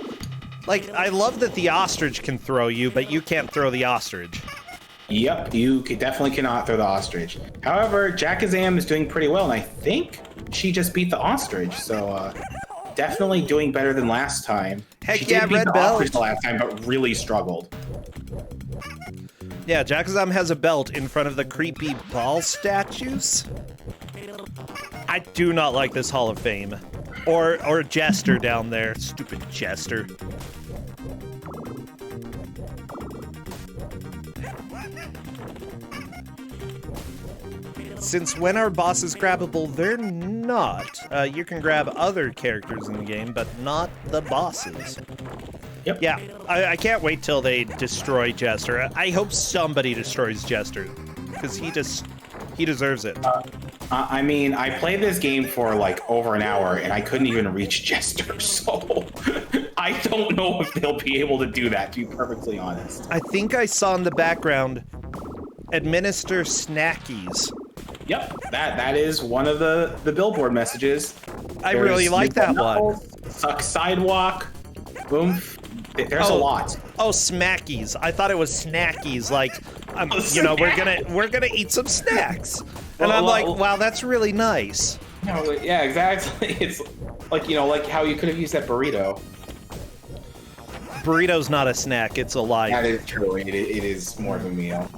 A: Like, I love that the ostrich can throw you, but you can't throw the ostrich.
B: Yep, you definitely cannot throw the ostrich. However, Jackazam is doing pretty well, and I think she just beat the ostrich, so definitely doing better than last time.
A: Heck
B: she
A: yeah,
B: did beat
A: red
B: the
A: belt.
B: ostrich the last time, but really struggled.
A: Yeah, Jackazam has a belt in front of the creepy ball statues. I do not like this Hall of Fame. Or Jester down there. Stupid Jester. Since when are bosses grabbable? They're not. You can grab other characters in the game, but not the bosses.
B: Yep.
A: Yeah, I can't wait till they destroy Jester. I hope somebody destroys Jester, because he deserves it.
B: I mean, I played this game for like over an hour, and I couldn't even reach Jester, so I don't know if they'll be able to do that, to be perfectly honest.
A: I think I saw in the background administer snackies.
B: Yep, that is one of the billboard messages.
A: I really like that one.
B: Suck sidewalk. Boom. There's a lot.
A: Oh, smackies. I thought it was snackies. Like, you know, we're gonna eat some snacks. And I'm like, wow, that's really nice.
B: No, yeah, exactly. It's like, you know, like how you could have used that burrito.
A: Burrito's not a snack. It's a lie.
B: That is true. It is more of a meal.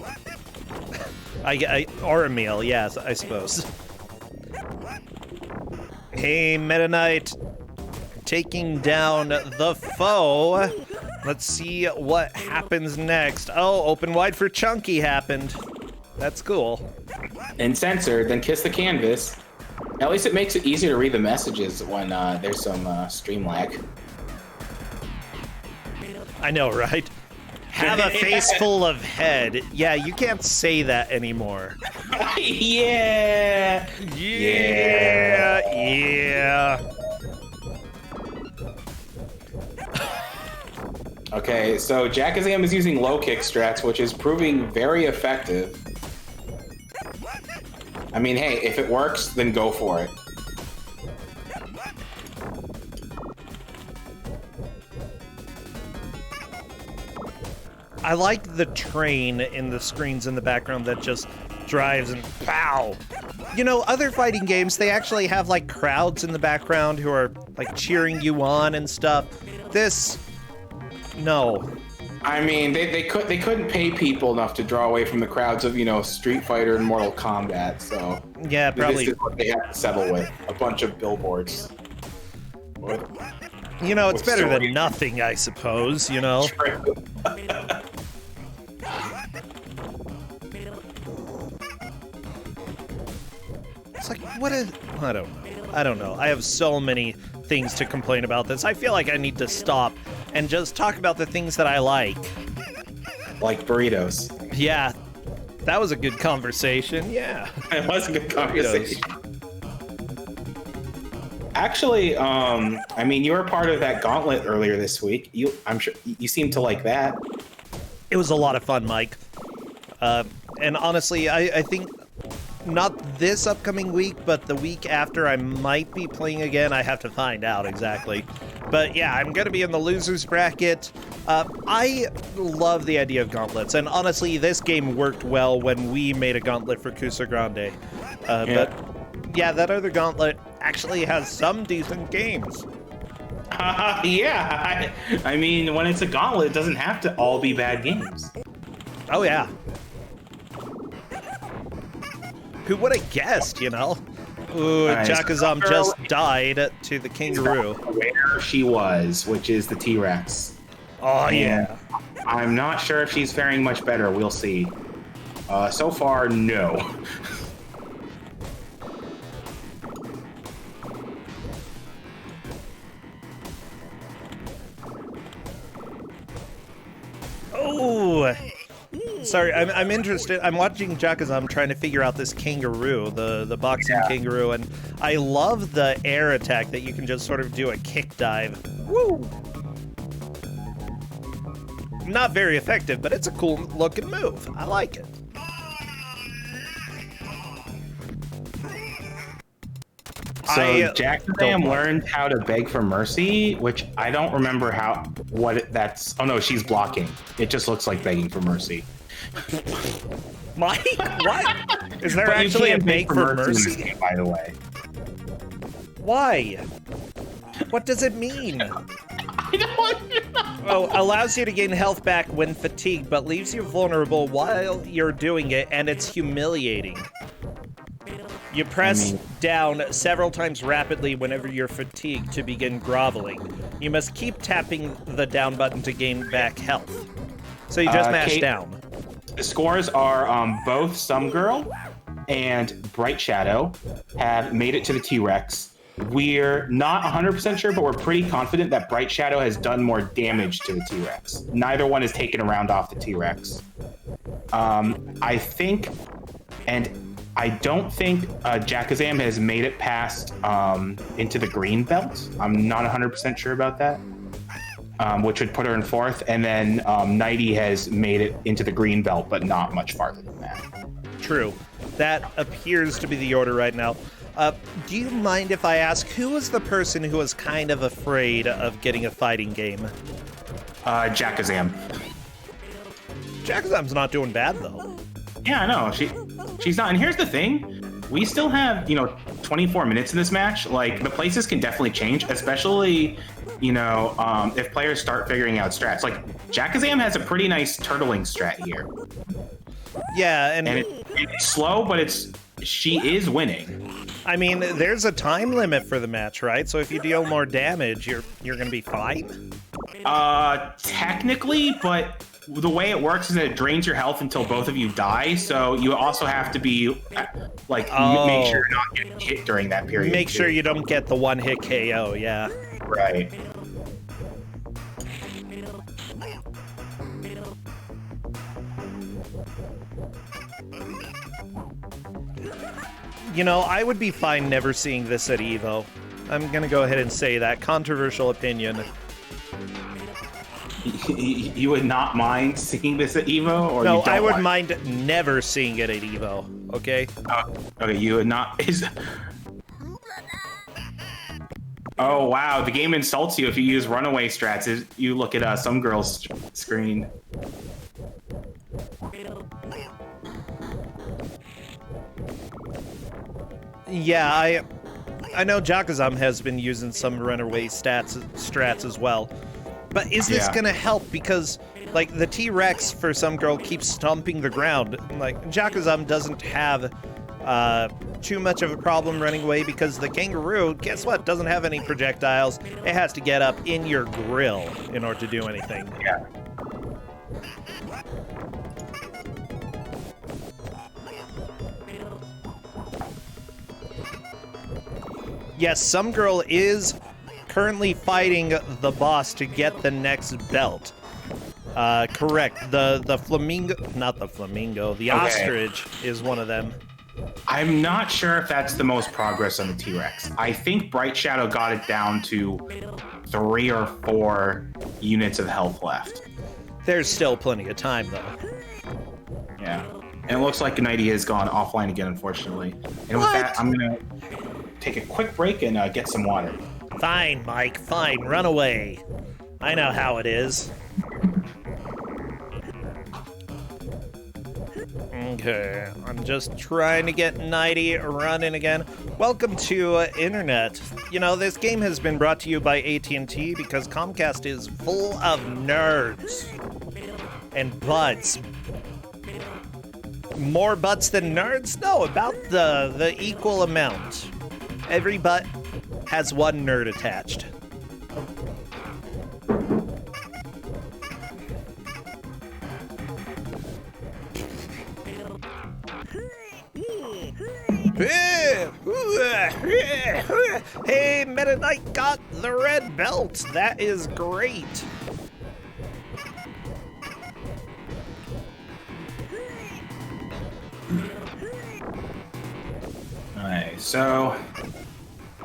A: Or a meal, yes, I suppose. Hey, Meta Knight. Taking down the foe. Let's see what happens next. Oh, open wide for Chunky happened. That's cool.
B: And censored, then kiss the canvas. At least it makes it easier to read the messages when there's some stream lag.
A: I know, right? Have a face full of head. Yeah, you can't say that anymore.
B: Yeah. Okay, so Jackazam is using low kick strats, which is proving very effective. I mean, hey, if it works, then go for it.
A: I like the train in the screens in the background that just drives and pow. You know, other fighting games, they actually have like crowds in the background who are like cheering you on and stuff. This, no.
B: I mean, they couldn't pay people enough to draw away from the crowds of, you know, Street Fighter and Mortal Kombat, so
A: yeah, probably.
B: This is what they have to settle with, a bunch of billboards.
A: You know, it's better than nothing, I suppose, you know?
B: True.
A: It's like, what is... I don't know. I have so many things to complain about this. I feel like I need to stop and just talk about the things that I like.
B: Like burritos.
A: Yeah. That was a good conversation. Yeah.
B: It was a good conversation. Actually, I mean, you were part of that gauntlet earlier this week. I'm sure you seem to like that.
A: It was a lot of fun, Mike. And honestly, I think not this upcoming week, but the week after I might be playing again. I have to find out exactly. But yeah, I'm going to be in the losers bracket. I love the idea of gauntlets, and honestly, this game worked well when we made a gauntlet for Ku5ogrande. But yeah, that other gauntlet actually has some decent games.
B: Yeah, I mean, when it's a gauntlet, it doesn't have to all be bad games.
A: Oh yeah. Who would have guessed, you know? Ooh, nice. Jackazam just died to the kangaroo.
B: Where she was, which is the T-Rex.
A: Oh, yeah.
B: I'm not sure if she's faring much better. We'll see. So far, no.
A: Oh! Sorry, I'm interested. I'm watching Jackazam trying to figure out this kangaroo, the boxing kangaroo, and I love the air attack that you can just sort of do a kick dive. Woo! Not very effective, but it's a cool looking move. I like it.
B: So Jackazam learned how to beg for mercy, which I don't remember that's. Oh no, she's blocking. It just looks like begging for mercy.
A: Mike, what? Is there actually a beg for mercy?
B: In this game, by the way.
A: Why? What does it mean?
B: I don't know.
A: Oh, allows you to gain health back when fatigued, but leaves you vulnerable while you're doing it, and it's humiliating. You press down several times rapidly whenever you're fatigued to begin groveling. You must keep tapping the down button to gain back health. So you just mash down.
B: The scores are both Some Girl and Bright Shadow have made it to the T-Rex. We're not 100% sure, but we're pretty confident that Bright Shadow has done more damage to the T-Rex. Neither one has taken a round off the T-Rex. I think, and I don't think Jackazam has made it past into the green belt. I'm not 100% sure about that, which would put her in fourth. And then Nighty has made it into the green belt, but not much farther than that.
A: true. That appears to be the order right now. Do you mind if I ask, who was the person who was kind of afraid of getting a fighting game?
B: Jackazam.
A: Jackazam's not doing bad, though.
B: Yeah, I know. She's not. And here's the thing. We still have, 24 minutes in this match. Like, the places can definitely change, especially, if players start figuring out strats. Like, Jackazam has a pretty nice turtling strat here.
A: Yeah,
B: and it's slow, but she is winning.
A: I mean, there's a time limit for the match, right? So if you deal more damage, you're gonna be fine?
B: Technically, but the way it works is that it drains your health until both of you die, so you also have to be, make sure you're not getting hit during that period.
A: Make sure you don't get the one-hit KO, yeah.
B: Right.
A: I would be fine never seeing this at EVO. I'm gonna go ahead and say that. Controversial opinion.
B: You would not mind seeing this at EVO? Or
A: no,
B: you don't
A: I would mind never seeing it at EVO, okay?
B: Okay, you would not... Oh, wow, the game insults you if you use runaway strats. You look at some girl's screen.
A: Yeah, I know Jackazam has been using some runaway strats as well. But is this gonna help? Because, the T-Rex for some girl keeps stomping the ground. Jackazam doesn't have too much of a problem running away because the kangaroo, guess what, doesn't have any projectiles. It has to get up in your grill in order to do anything.
B: Yeah.
A: Yes, some girl is currently fighting the boss to get the next belt. Correct. The flamingo, not the flamingo, the ostrich is one of them.
B: I'm not sure if that's the most progress on the T-Rex. I think Bright Shadow got it down to 3 or 4 units of health left.
A: There's still plenty of time, though.
B: Yeah. And it looks like Knighty has gone offline again, unfortunately. And with that, I'm going to take a quick break and get some water.
A: Fine, Mike, fine. Run away. I know how it is. Okay, I'm just trying to get Knighty running again. Welcome to Internet. This game has been brought to you by AT&T because Comcast is full of nerds. And butts. More butts than nerds? No, about the equal amount. Every butt has one nerd attached. Hey, Meta Knight got the red belt. That is great.
B: Alright, so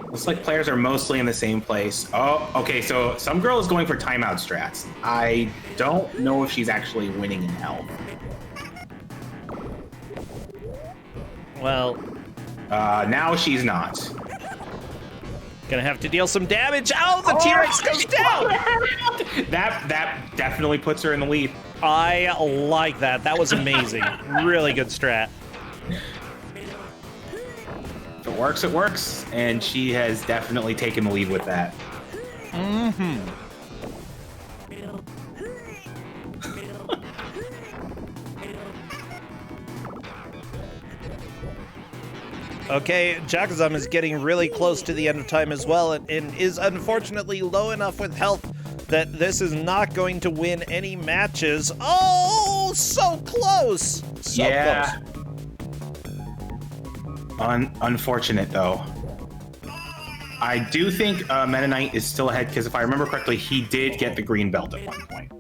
B: looks like players are mostly in the same place. Oh, okay, so some girl is going for timeout strats. I don't know if she's actually winning in health.
A: Well,
B: now she's not.
A: Gonna have to deal some damage. Oh, the T-Rex goes down!
B: That definitely puts her in the lead.
A: I like that. That was amazing. Really good strat.
B: If it works, it works. And she has definitely taken the lead with that.
A: Mm-hmm. Okay, Jackazam is getting really close to the end of time as well, and is unfortunately low enough with health that this is not going to win any matches. Oh, so close! So close.
B: Unfortunate, though. I do think Meta Knight is still ahead, because if I remember correctly, he did get the green belt at one point.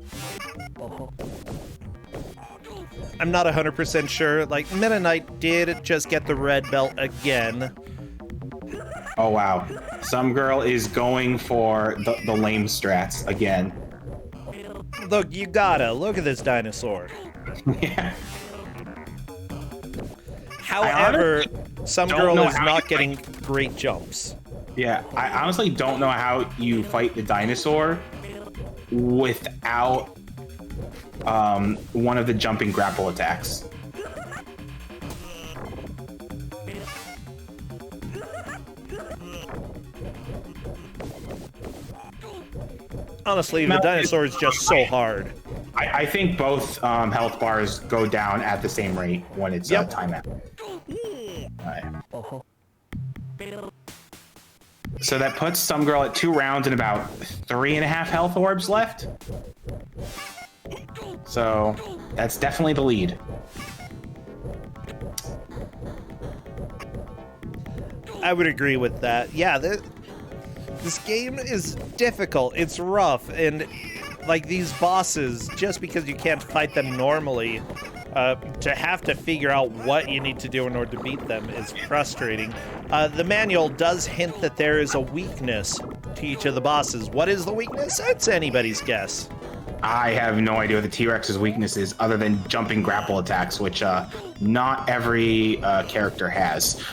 A: I'm not 100% sure. Meta Knight did just get the red belt again.
B: Oh, wow. Some girl is going for the lame strats again.
A: Look, you gotta. Look at this dinosaur.
B: Yeah.
A: However, some
B: don't
A: girl
B: know
A: is
B: how
A: not
B: you
A: getting great jumps.
B: Yeah, I honestly don't know how you fight the dinosaur without one of the jumping grapple attacks.
A: Honestly, the dinosaur is just so hard.
B: I think both health bars go down at the same rate when it's time out. Alright. So that puts some girl at 2 rounds and about 3.5 health orbs left. So that's definitely the lead.
A: I would agree with that. Yeah, this game is difficult. It's rough, and like these bosses, just because you can't fight them normally, to have to figure out what you need to do in order to beat them is frustrating. The manual does hint that there is a weakness to each of the bosses. What is the weakness? It's anybody's guess.
B: I have no idea what the T-Rex's weakness is other than jumping grapple attacks, which not every character has.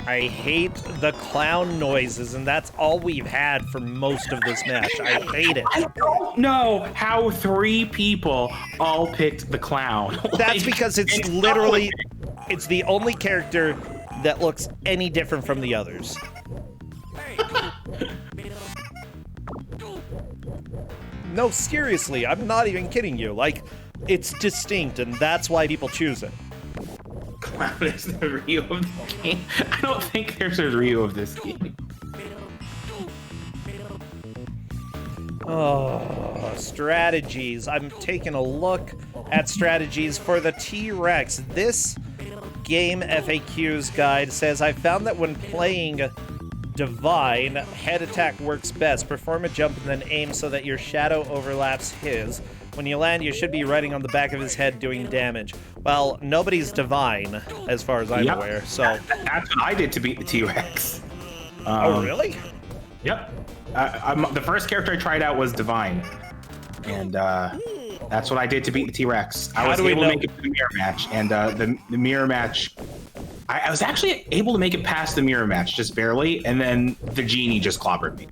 A: I hate the clown noises, and that's all we've had for most of this match. I hate it.
B: I don't know how 3 people all picked the clown.
A: That's because it's literally, it's the only character that looks any different from the others. No, seriously, I'm not even kidding you. Like, it's distinct, and that's why people choose it.
B: Clown is the Ryu of the game. I don't think there's a Ryu of this game.
A: Oh, strategies. I'm taking a look at strategies for the T-Rex. This game FAQs guide says, I found that when playing Divine, head attack works best. Perform a jump and then aim so that your shadow overlaps his. When you land, you should be riding on the back of his head doing damage. Well, nobody's Divine, as far as I'm aware, so...
B: That's what I did to beat the T-Rex.
A: Oh, really?
B: Yep. The first character I tried out was Divine. And that's what I did to beat the T-Rex. I was able to make it to the mirror match. And the mirror match... I was actually able to make it past the mirror match, just barely, and then the genie just clobbered me.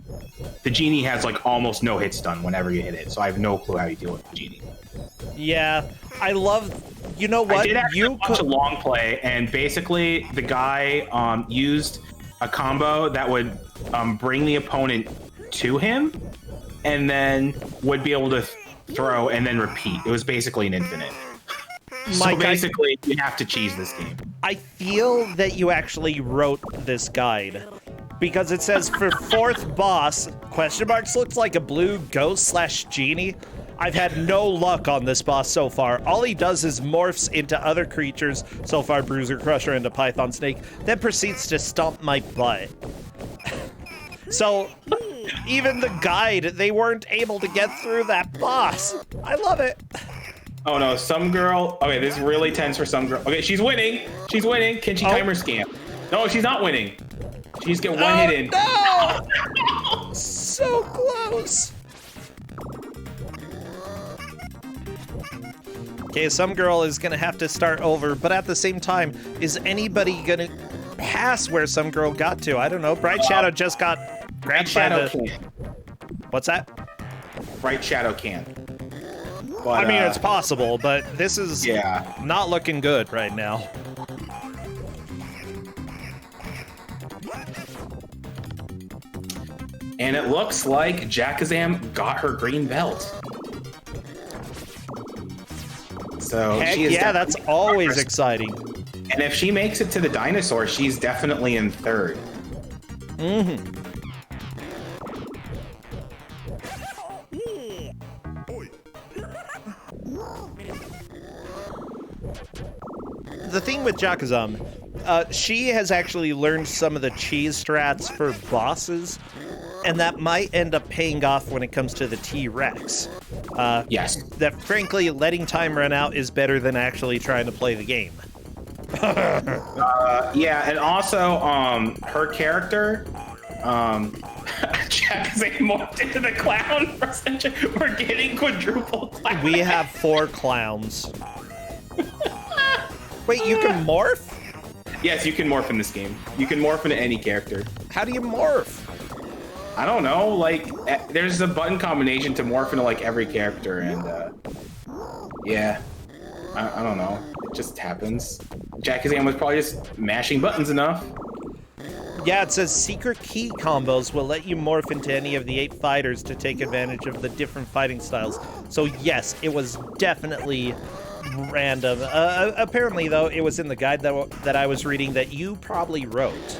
B: The genie has like almost no hit stun whenever you hit it, so I have no clue how you deal with the genie.
A: Yeah, I love... You know what?
B: I did actually watch a long play, and basically the guy used a combo that would bring the opponent to him, and then would be able to throw and then repeat. It was basically an infinite. So basically, you have to cheese this game.
A: I feel that you actually wrote this guide, because it says for 4th boss, question marks looks like a blue ghost / genie. I've had no luck on this boss so far. All he does is morphs into other creatures, so far Bruiser Crusher into Python Snake, then proceeds to stomp my butt. So, even the guide, they weren't able to get through that boss. I love it.
B: Oh no, some girl. Okay, this is really tense for some girl. Okay, she's winning. She's winning. Can she time her scam? No, she's not winning. She's get one hit in.
A: No! So close. Okay, some girl is gonna have to start over, but at the same time, is anybody gonna pass where some girl got to? I don't know. Bright Shadow just got grabbed by the... What's that?
B: Bright Shadow can. But,
A: I mean, it's possible, but this is not looking good right now.
B: And it looks like Jakazam got her green belt. So
A: Heck yeah, that's always exciting.
B: And if she makes it to the dinosaur, she's definitely in 3rd.
A: Mm-hmm. The thing with Jakazam, she has actually learned some of the cheese strats for bosses, and that might end up paying off when it comes to the T-Rex.
B: Yes.
A: That frankly, letting time run out is better than actually trying to play the game.
B: Yeah, and also, her character, Jakazam morphed into the clown. We're getting quadruple clown.
A: We have 4 clowns. Wait, you can morph?
B: Yes, you can morph in this game. You can morph into any character.
A: How do you morph?
B: I don't know, like, there's a button combination to morph into, like, every character, and, yeah. I don't know. It just happens. Jakazam was probably just mashing buttons enough.
A: Yeah, it says secret key combos will let you morph into any of the 8 fighters to take advantage of the different fighting styles. So yes, it was definitely random. Apparently, though, it was in the guide that I was reading that you probably wrote.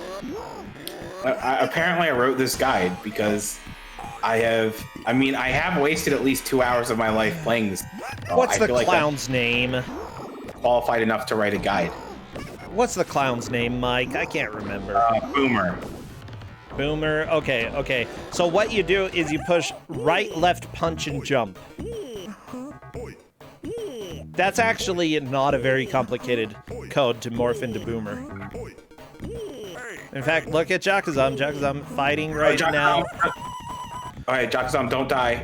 B: Apparently, I wrote this guide because I have wasted at least 2 hours of my life playing this.
A: What's the clown's name?
B: Qualified enough to write a guide.
A: What's the clown's name, Mike? I can't remember.
B: Boomer.
A: Boomer. Okay. So what you do is you push right, left, punch, and jump. That's actually not a very complicated code to morph into Boomer. In fact, look at Jakazam. Jakazam fighting right now.
B: All right, Jakazam, don't die.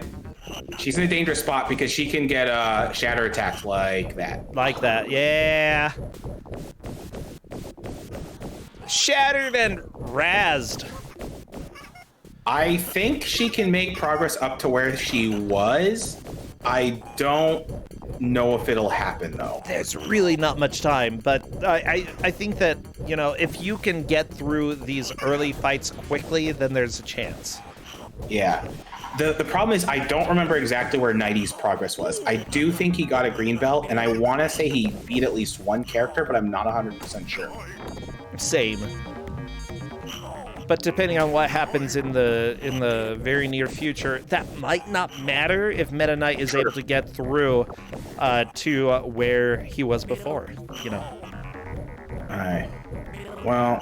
B: She's in a dangerous spot because she can get shatter attacks like that.
A: Like that, yeah. Shattered and razzed.
B: I think she can make progress up to where she was. I don't know if it'll happen, though.
A: There's really not much time, but I think that, you know, if you can get through these early fights quickly, then there's a chance.
B: Yeah. The problem is I don't remember exactly where Nighty's progress was. I do think he got a green belt, and I want to say he beat at least one character, but I'm not 100% sure.
A: Same. But depending on what happens in the very near future, that might not matter if Meta Knight is able to get through to where he was before, you know.
B: All right. Well,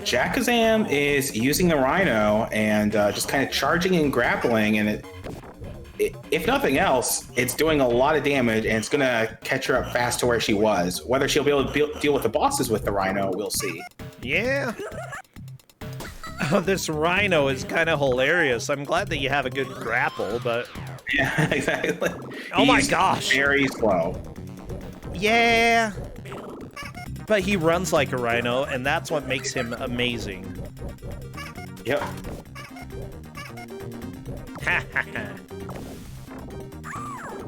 B: Jakazam is using the Rhino and just kind of charging and grappling, and if nothing else, it's doing a lot of damage, and it's going to catch her up fast to where she was. Whether she'll be able to deal with the bosses with the Rhino, we'll see.
A: Yeah. Oh, this Rhino is kind of hilarious. I'm glad that you have a good grapple, but...
B: Yeah, exactly.
A: Oh my gosh.
B: Very slow.
A: Yeah. But he runs like a Rhino, and that's what makes him amazing.
B: Yep.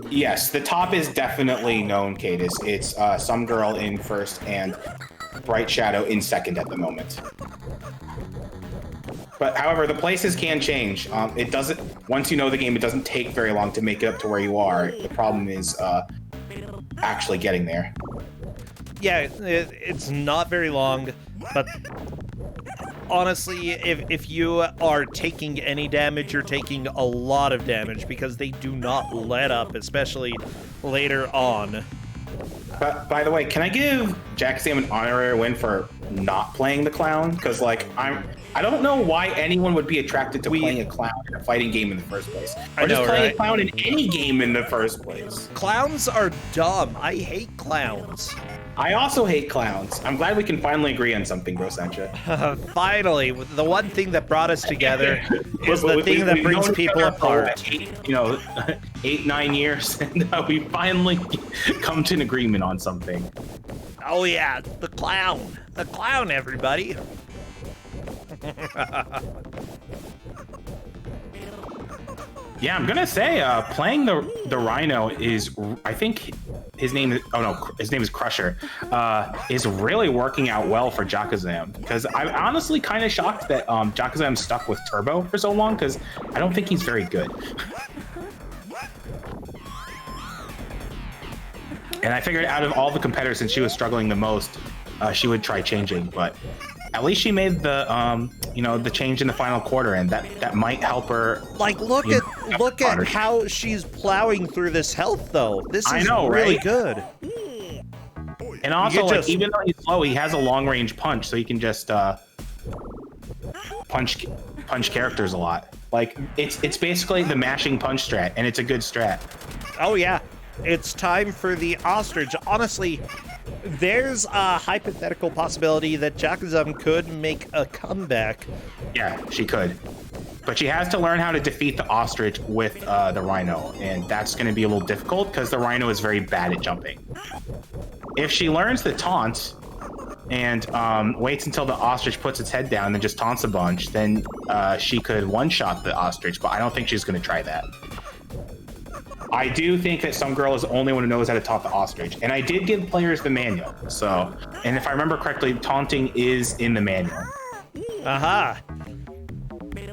B: Yes, the top is definitely known, Cadis. It's some girl in first and Bright Shadow in second at the moment. But however, the places can change. It doesn't. Once you know the game, it doesn't take very long to make it up to where you are. The problem is actually getting there.
A: Yeah, it's not very long, but honestly, if you are taking any damage, you're taking a lot of damage because they do not let up, especially later on.
B: But by the way, can I give Jakazam an honorary win for not playing the clown? Because like I don't know why anyone would be attracted to playing a clown in a fighting game in the first place. Or just playing a clown in any game in the first place.
A: Clowns are dumb. I hate clowns.
B: I also hate clowns. I'm glad we can finally agree on something, Bro Sancha.
A: Finally, the one thing that brought us together is the thing that brings people apart.
B: 8-9 years, and we finally come to an agreement on something.
A: Oh yeah, the clown, everybody.
B: Yeah, I'm gonna say playing the Rhino is, I think his name is Crusher, is really working out well for Jakazam, because I'm honestly kind of shocked that Jakazam stuck with Turbo for so long, because I don't think he's very good. And I figured out of all the competitors, since she was struggling the most, she would try changing, but at least she made the the change in the final quarter, and that might help her. Like, look
A: at how she's plowing through this health, though. This is really good.
B: And also, like, even though he's slow, he has a long range punch, so he can just punch characters a lot. Like, it's basically the mashing punch strat, and it's a good strat.
A: Oh yeah, it's time for the ostrich. Honestly, there's a hypothetical possibility that Jakazam could make a comeback.
B: Yeah, she could. But she has to learn how to defeat the ostrich with the Rhino, and that's going to be a little difficult because the Rhino is very bad at jumping. if she learns the taunt and waits until the ostrich puts its head down and then just taunts a bunch, then she could one-shot the ostrich, but I don't think she's going to try that. I do think that some girl is the only one who knows how to taunt the ostrich, and I did give players the manual, so, and if I remember correctly, taunting is in the manual.
A: Aha!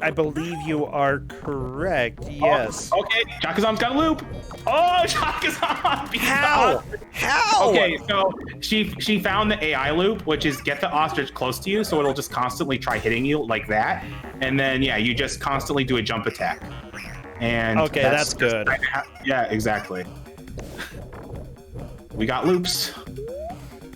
A: I believe you are correct, yes.
B: Oh, okay, Jakazam's got a loop! Oh, Jakazam!
A: How? How?
B: Okay, so she found the AI loop, which is get the ostrich close to you, so it'll just constantly try hitting you like that, and then, yeah, you just constantly do a jump attack. And
A: okay, that's good.
B: Yeah, exactly. We got loops.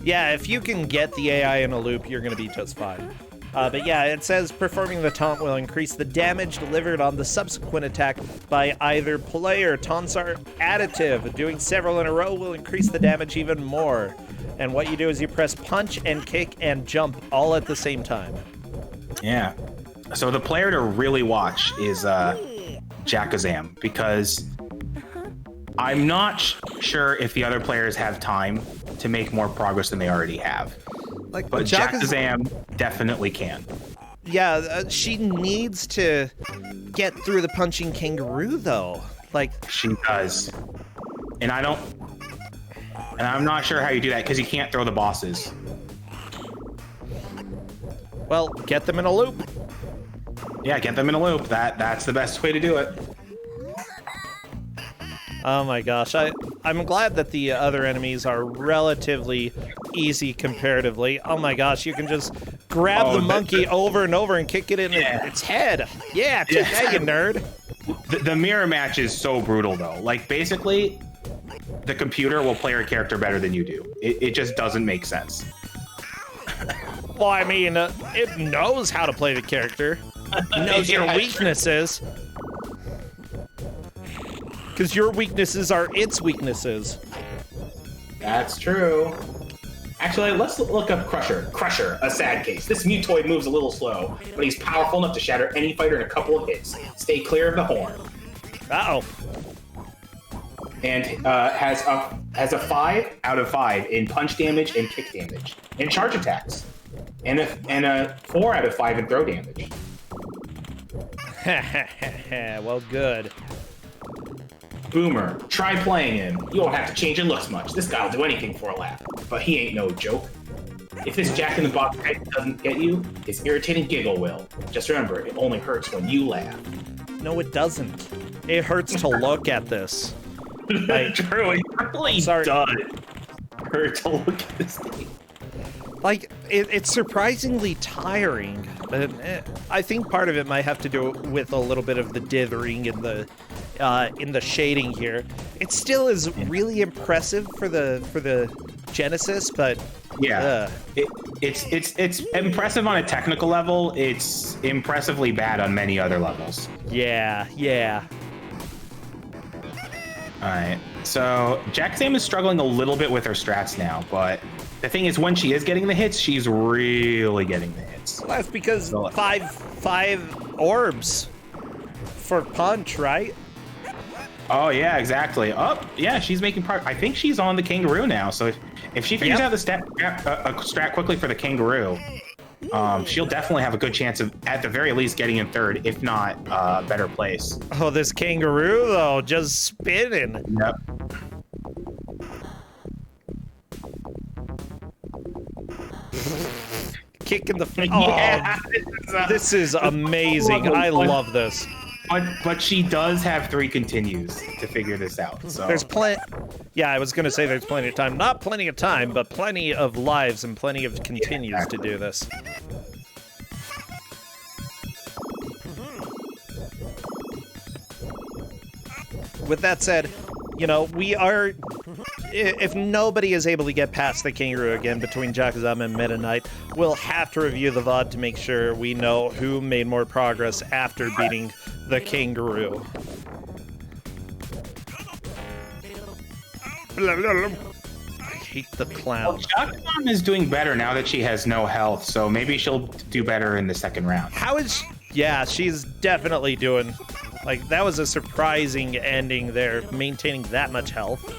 A: Yeah, if you can get the AI in a loop, you're going to be just fine. But yeah, it says performing the taunt will increase the damage delivered on the subsequent attack by either player. Taunts are additive. Doing several in a row will increase the damage even more. And what you do is you press punch and kick and jump all at the same time.
B: Yeah. So the player to really watch is Jakazam, because I'm not sure if the other players have time to make more progress than they already have.
A: Like,
B: but Jakazam definitely can.
A: Yeah, she needs to get through the punching kangaroo, though. Like,
B: she does, and I'm not sure how you do that because you can't throw the bosses.
A: Well, get them in a loop.
B: Yeah, get them in a loop. That's the best way to do it.
A: Oh my gosh, I'm glad that the other enemies are relatively easy comparatively. Oh my gosh, you can just grab the monkey over and over and kick it in its head. Yeah, take that, you nerd.
B: The mirror match is so brutal, though. Like, basically, the computer will play your character better than you do. It just doesn't make sense.
A: Well, I mean, it knows how to play the character. It knows your weaknesses. Because your weaknesses are its weaknesses.
B: That's true. Actually, let's look up Crusher. Crusher, a sad case. This Mutoid moves a little slow, but he's powerful enough to shatter any fighter in a couple of hits. Stay clear of the horn.
A: Uh-oh.
B: And has a 5 out of 5 in punch damage and kick damage, and charge attacks, and a 4 out of 5 in throw damage.
A: Well, good.
B: Boomer, try playing him. You won't have to change your looks much. This guy'll do anything for a laugh. But he ain't no joke. If this Jack-in-the-Box type doesn't get you, his irritating giggle will. Just remember, it only hurts when you laugh.
A: No, it doesn't. It hurts to look at this.
B: True, it really does hurt to look at this thing.
A: Like, it's surprisingly tiring. I think part of it might have to do with a little bit of the dithering in the shading here. It still is really impressive for the Genesis, but
B: yeah, it's impressive on a technical level. It's impressively bad on many other levels.
A: Yeah.
B: All right, so Jakazam is struggling a little bit with her strats now, but the thing is, when she is getting the hits, she's really getting the hits.
A: Well, that's because five orbs for punch, right?
B: Oh yeah, exactly. Oh yeah, she's making progress. I think she's on the kangaroo now. So if she figures out the strat quickly for the kangaroo, she'll definitely have a good chance of, at the very least, getting in third, if not a better place.
A: Oh, this kangaroo though, just spinning.
B: Yep.
A: Kicking the this is amazing. I love this.
B: But she does have 3 continues to figure this out. So
A: there's plenty. Yeah, I was gonna say there's plenty of time. Not plenty of time, but plenty of lives and plenty of continues to do this. With that said, you know, we are. If nobody is able to get past the kangaroo again between Jakazam and Meta Knight, we'll have to review the VOD to make sure we know who made more progress after beating the kangaroo. I hate the clown.
B: Well, Jakazam is doing better now that she has no health, so maybe she'll do better in the second round.
A: How is she? Yeah, she's definitely doing. Like, that was a surprising ending there, maintaining that much health.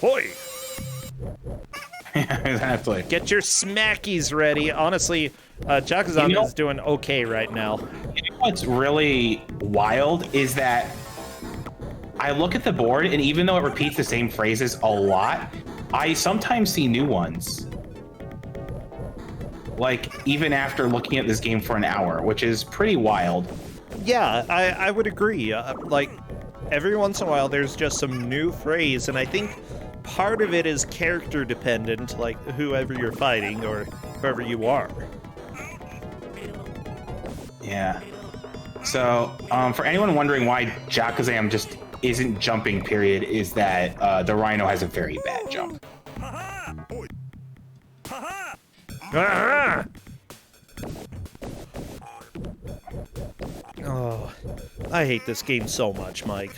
A: Hoi!
B: Exactly.
A: Get your smackies ready. Honestly, Jakuzan is doing okay right now.
B: You know what's really wild is that I look at the board, and even though it repeats the same phrases a lot, I sometimes see new ones. Like, even after looking at this game for an hour, which is pretty wild.
A: Yeah, I would agree. Like, every once in a while, there's just some new phrase, and I think part of it is character dependent, like whoever you're fighting or whoever you are.
B: Yeah. So, for anyone wondering why Jakuzam just isn't jumping, period, is that the Rhino has a very bad jump.
A: Ah! Oh, I hate this game so much, Mike.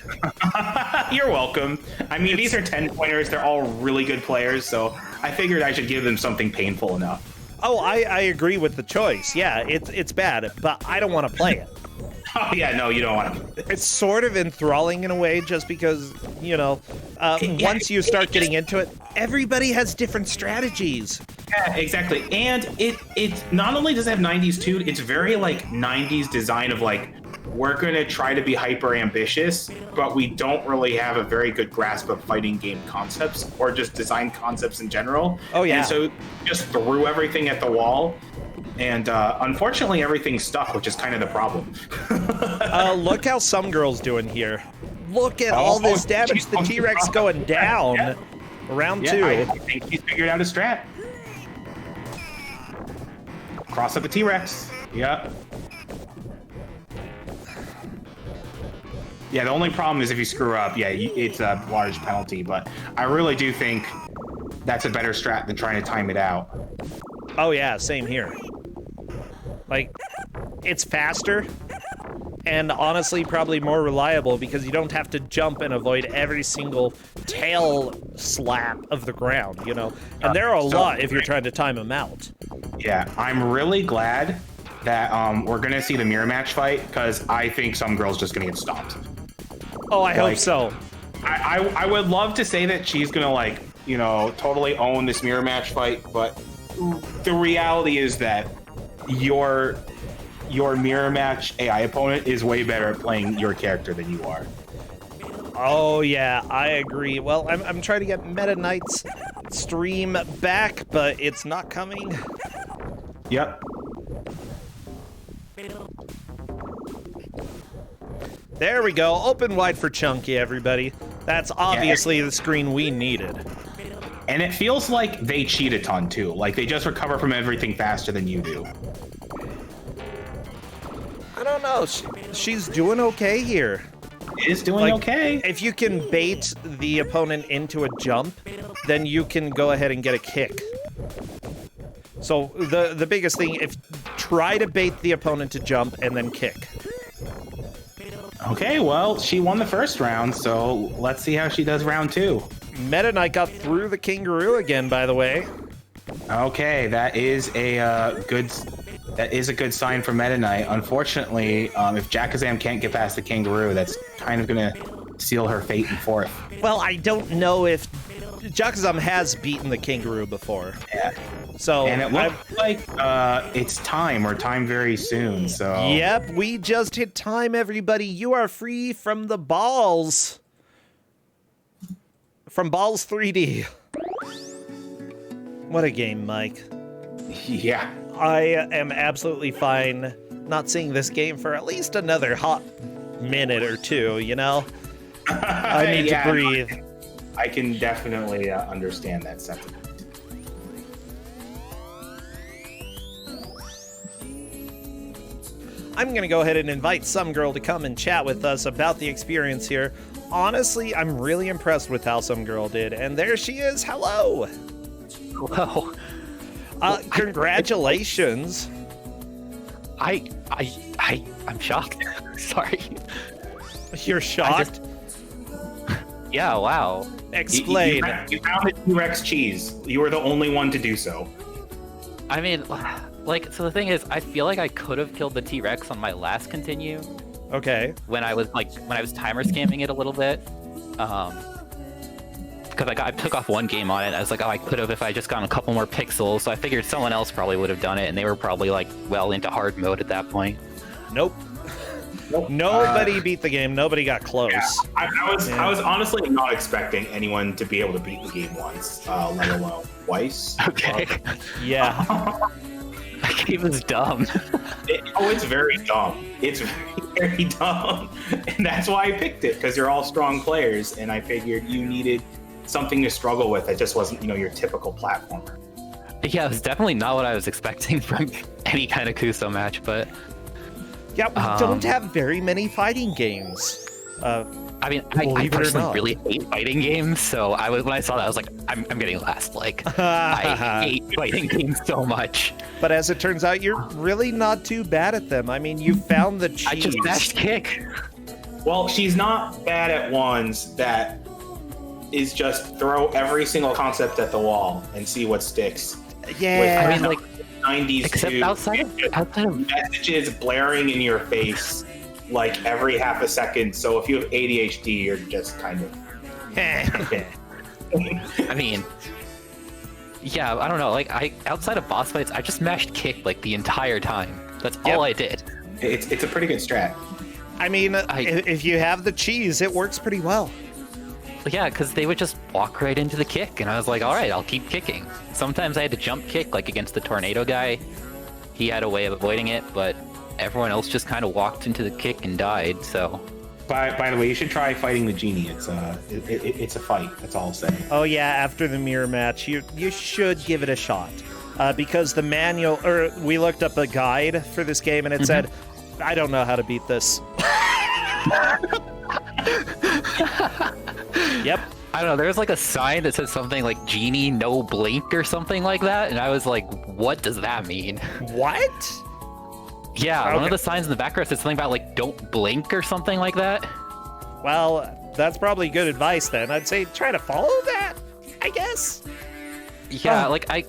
B: You're welcome. I mean, these are 10-pointers. They're all really good players, so I figured I should give them something painful enough.
A: Oh, I agree with the choice. Yeah, it's bad, but I don't want to play it.
B: Oh, yeah, no, you don't want to.
A: It's sort of enthralling in a way, just because, you know, once you start getting into it, everybody has different strategies.
B: Yeah, exactly. And it not only does it have 90s too, it's very like 90s design of like, we're going to try to be hyper ambitious, but we don't really have a very good grasp of fighting game concepts or just design concepts in general.
A: Oh, yeah.
B: And so just threw everything at the wall. And unfortunately, everything stuck, which is kind of the problem.
A: Look how some girl's doing here. Look at all this damage. The T-Rex going down.
B: Yeah.
A: Round
B: Yeah,
A: 2.
B: I think he's figured out a strat. Cross up the T-Rex. Yep. Yeah, the only problem is if you screw up, yeah, it's a large penalty, but I really do think that's a better strat than trying to time it out.
A: Oh, yeah, same here. Like, it's faster, and honestly, probably more reliable because you don't have to jump and avoid every single tail slap of the ground, you know? And there are a lot if you're trying to time them out.
B: Yeah, I'm really glad that we're going to see the mirror match fight, because I think some girl's just going to get stomped.
A: Oh, I hope so.
B: I would love to say that she's going to, like, you know, totally own this mirror match fight, but the reality is that your mirror match AI opponent is way better at playing your character than you are.
A: Oh, yeah, I agree. Well, I'm trying to get Meta Knight's stream back, but it's not coming.
B: Yep.
A: There we go. Open wide for Chunky, everybody. That's obviously the screen we needed.
B: And it feels like they cheat a ton, too. Like, they just recover from everything faster than you do.
A: I don't know. She's doing okay here.
B: Is doing okay.
A: If you can bait the opponent into a jump, then you can go ahead and get a kick. So the biggest thing, try to bait the opponent to jump and then kick.
B: Okay, well, she won the first round, so let's see how she does round 2.
A: Meta Knight got through the kangaroo again, by the way.
B: Okay, that is a good sign for Meta Knight. Unfortunately, if Jakuzam can't get past the kangaroo, that's kind of gonna seal her fate in 4th.
A: Well, I don't know if Jakuzam has beaten the kangaroo before.
B: Yeah.
A: So
B: and it looks like it's time or time very soon. So.
A: Yep, we just hit time, everybody. You are free from the Ballz. From Ballz 3D. What a game, Mike.
B: Yeah.
A: I am absolutely fine not seeing this game for at least another hot minute or two, you know? I need to breathe.
B: I can definitely understand that sentiment.
A: I'm going to go ahead and invite some girl to come and chat with us about the experience here. Honestly, I'm really impressed with how some girl did. And there she is. Hello.
C: Hello.
A: Congratulations.
C: I'm shocked. Sorry.
A: You're shocked?
C: Yeah, wow.
A: Explain.
B: You found the T-Rex cheese. You were the only one to do so.
C: I mean, like, so the thing is, I feel like I could have killed the T-Rex on my last continue.
A: Okay.
C: When I was timer scamming it a little bit. because I took off one game on it. I was like, oh, I could have if I just gotten a couple more pixels. So I figured someone else probably would have done it, and they were probably like well into hard mode at that point.
A: Nope. Nobody beat the game. Nobody got close.
B: Yeah, I was honestly not expecting anyone to be able to beat the game once, let alone twice.
C: Okay.
A: Yeah.
C: That game is dumb.
B: It's very dumb. It's very, very dumb. And that's why I picked it, because you're all strong players, and I figured you needed something to struggle with that just wasn't, your typical platformer.
C: Yeah, it's definitely not what I was expecting from any kind of Ku5 match, but...
A: Yeah, we don't have very many fighting games.
C: I mean, I personally really hate fighting games, so when I saw that, I was like, I'm getting last. Like, I hate fighting games so much.
A: But as it turns out, you're really not too bad at them. I mean, you found the cheese.
C: I just mashed kick.
B: Well, she's not bad at ones that is just throw every single concept at the wall and see what sticks.
A: Yeah.
C: I mean, like,
B: 90s
C: except
B: too.
C: outside of
B: Messages blaring in your face like every half a second. So if you have ADHD, you're just kind of.
C: I mean, yeah, I don't know. Like, outside of boss fights, I just mashed kick like the entire time. That's all I did.
B: It's a pretty good strat.
A: I mean, if you have the cheese, it works pretty well.
C: Yeah, because they would just walk right into the kick, and I was like, all right, I'll keep kicking. Sometimes I had to jump kick, like against the tornado guy. He had a way of avoiding it, but everyone else just kind of walked into the kick and died, so...
B: By the way, you should try fighting the genie. It's a fight, that's all I'll say.
A: Oh yeah, after the mirror match, you should give it a shot. Because the manual, or we looked up a guide for this game, and it said, I don't know how to beat this. Yep.
C: I don't know, there's like a sign that says something like genie no blink or something like that, and I was like, what does that mean?
A: What?
C: Yeah,
A: Okay.
C: one of the signs in the background said something about like don't blink or something like that.
A: Well, that's probably good advice then. I'd say try to follow that, I guess.
C: Yeah, like I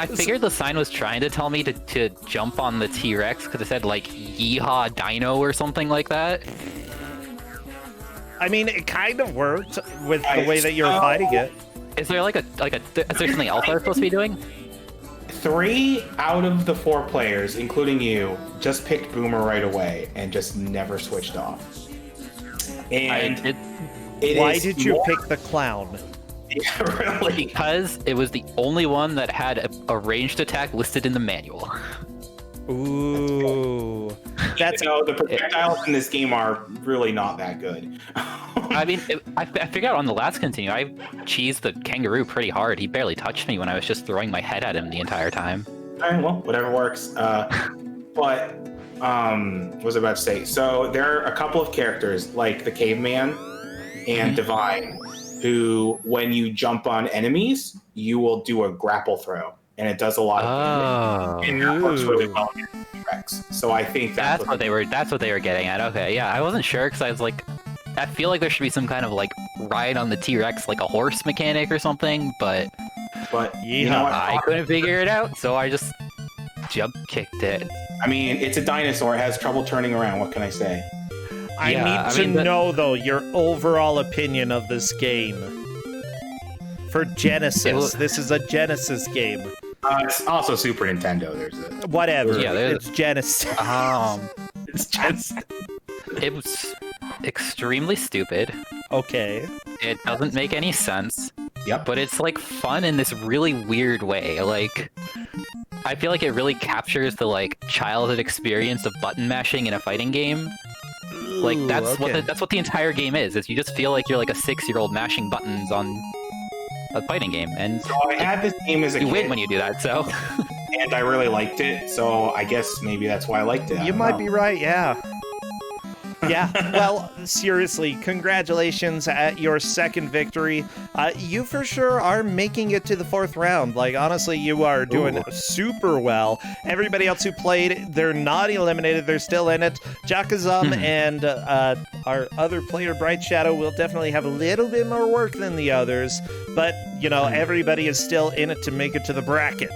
C: figured the sign was trying to tell me to jump on the T-Rex because it said like yeehaw dino or something like that.
A: I mean, it kind of worked with the way that you're fighting it.
C: Is there is there something else I was supposed to be doing?
B: 3 out of the 4 players, including you, just picked Boomer right away and just never switched off. And
A: Why did you pick the clown?
B: Yeah, really?
C: Because it was the only one that had a ranged attack listed in the manual.
A: Ooh. That's
B: the projectiles in this game are really not that good.
C: I mean, I figured out on the last continue, I cheesed the kangaroo pretty hard. He barely touched me when I was just throwing my head at him the entire time.
B: All right, well, whatever works. What was I about to say? So there are a couple of characters, like the caveman and Divine, who, when you jump on enemies, you will do a grapple throw, and it does a lot of damage. And that works really well against T-Rex. So I think that's what
C: they were getting at. Okay, yeah, I wasn't sure because I was like, I feel like there should be some kind of like ride on the T-Rex, like a horse mechanic or something, but
B: you know what?
C: I couldn't figure it out, so I just jump kicked it.
B: I mean, it's a dinosaur. It has trouble turning around. What can I say?
A: I need to know, though, your overall opinion of this game. For Genesis. This is a Genesis game.
B: It's also Super Nintendo. There's a...
A: Whatever.
C: Yeah,
A: it's Genesis.
B: It's just...
C: It was extremely stupid.
A: Okay.
C: It doesn't make any sense.
B: Yep.
C: But it's like fun in this really weird way. Like, I feel like it really captures the like childhood experience of button mashing in a fighting game. Like that's what the entire game is you just feel like you're like a 6-year-old mashing buttons on a fighting game, and
B: so I had this game as a kid.
C: You win when you do that, so.
B: And I really liked it, so I guess maybe that's why I liked it.
A: You might be right, yeah. Yeah, well, seriously, congratulations at your second victory. You for sure are making it to the 4th round. Like, honestly, you are doing super well. Everybody else who played, they're not eliminated. They're still in it. Jakazum and our other player, Bright Shadow, will definitely have a little bit more work than the others. But, you know, everybody is still in it to make it to the bracket.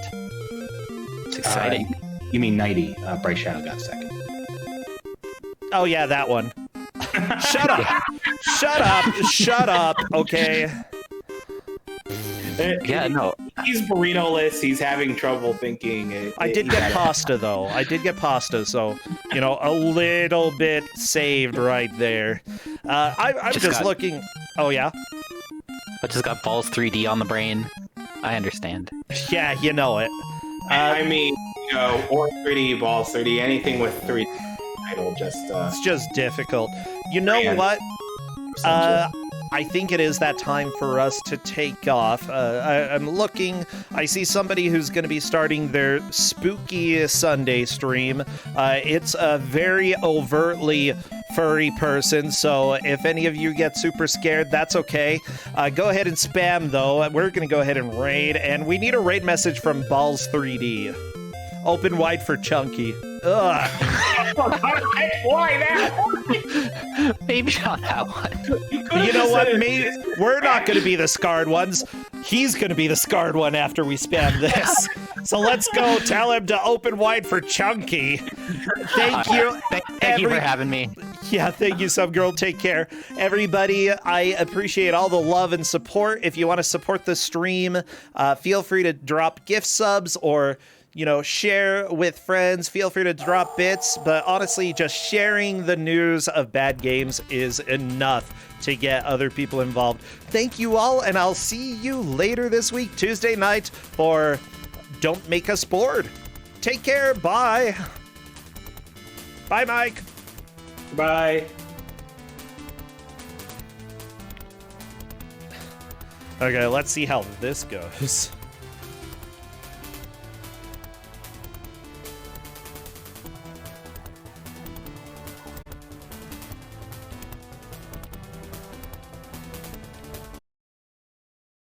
C: It's exciting.
B: You mean Nighty. Bright Shadow got second.
A: Oh, yeah, that one. Shut up! Shut up! Shut up! Okay.
C: Yeah, no.
B: He's burrito-less. He's having trouble thinking.
A: I did get pasta, though. I did get pasta, so, you know, a little bit saved right there. I'm just looking... Oh, yeah?
C: I just got Ballz 3D on the brain. I understand.
A: Yeah, you know it.
B: I mean, you know, or 3D, Ballz 3D, anything with 3D title, just...
A: It's just difficult. You know what? I think it is that time for us to take off. I'm looking. I see somebody who's going to be starting their spooky Sunday stream. It's a very overtly furry person, so if any of you get super scared, that's okay. Go ahead and spam, though. We're going to go ahead and raid, and we need a raid message from Ballz 3D. Open wide for Chunky. Ugh.
B: Why that?
C: Maybe not that one.
A: You know what? Maybe we're not going to be the scarred ones. He's going to be the scarred one after we spam this. So let's go tell him to open wide for Chunky. Thank you.
C: Thank you for having me.
A: Yeah, thank you, Subgirl. Take care. Everybody, I appreciate all the love and support. If you want to support the stream, feel free to drop gift subs or, you know, share with friends. Feel free to drop bits. But honestly, just sharing the news of bad games is enough to get other people involved. Thank you all, and I'll see you later this week, Tuesday night, for Don't Make Us Bored. Take care. Bye. Bye, Mike.
B: Bye.
A: Okay, let's see how this goes.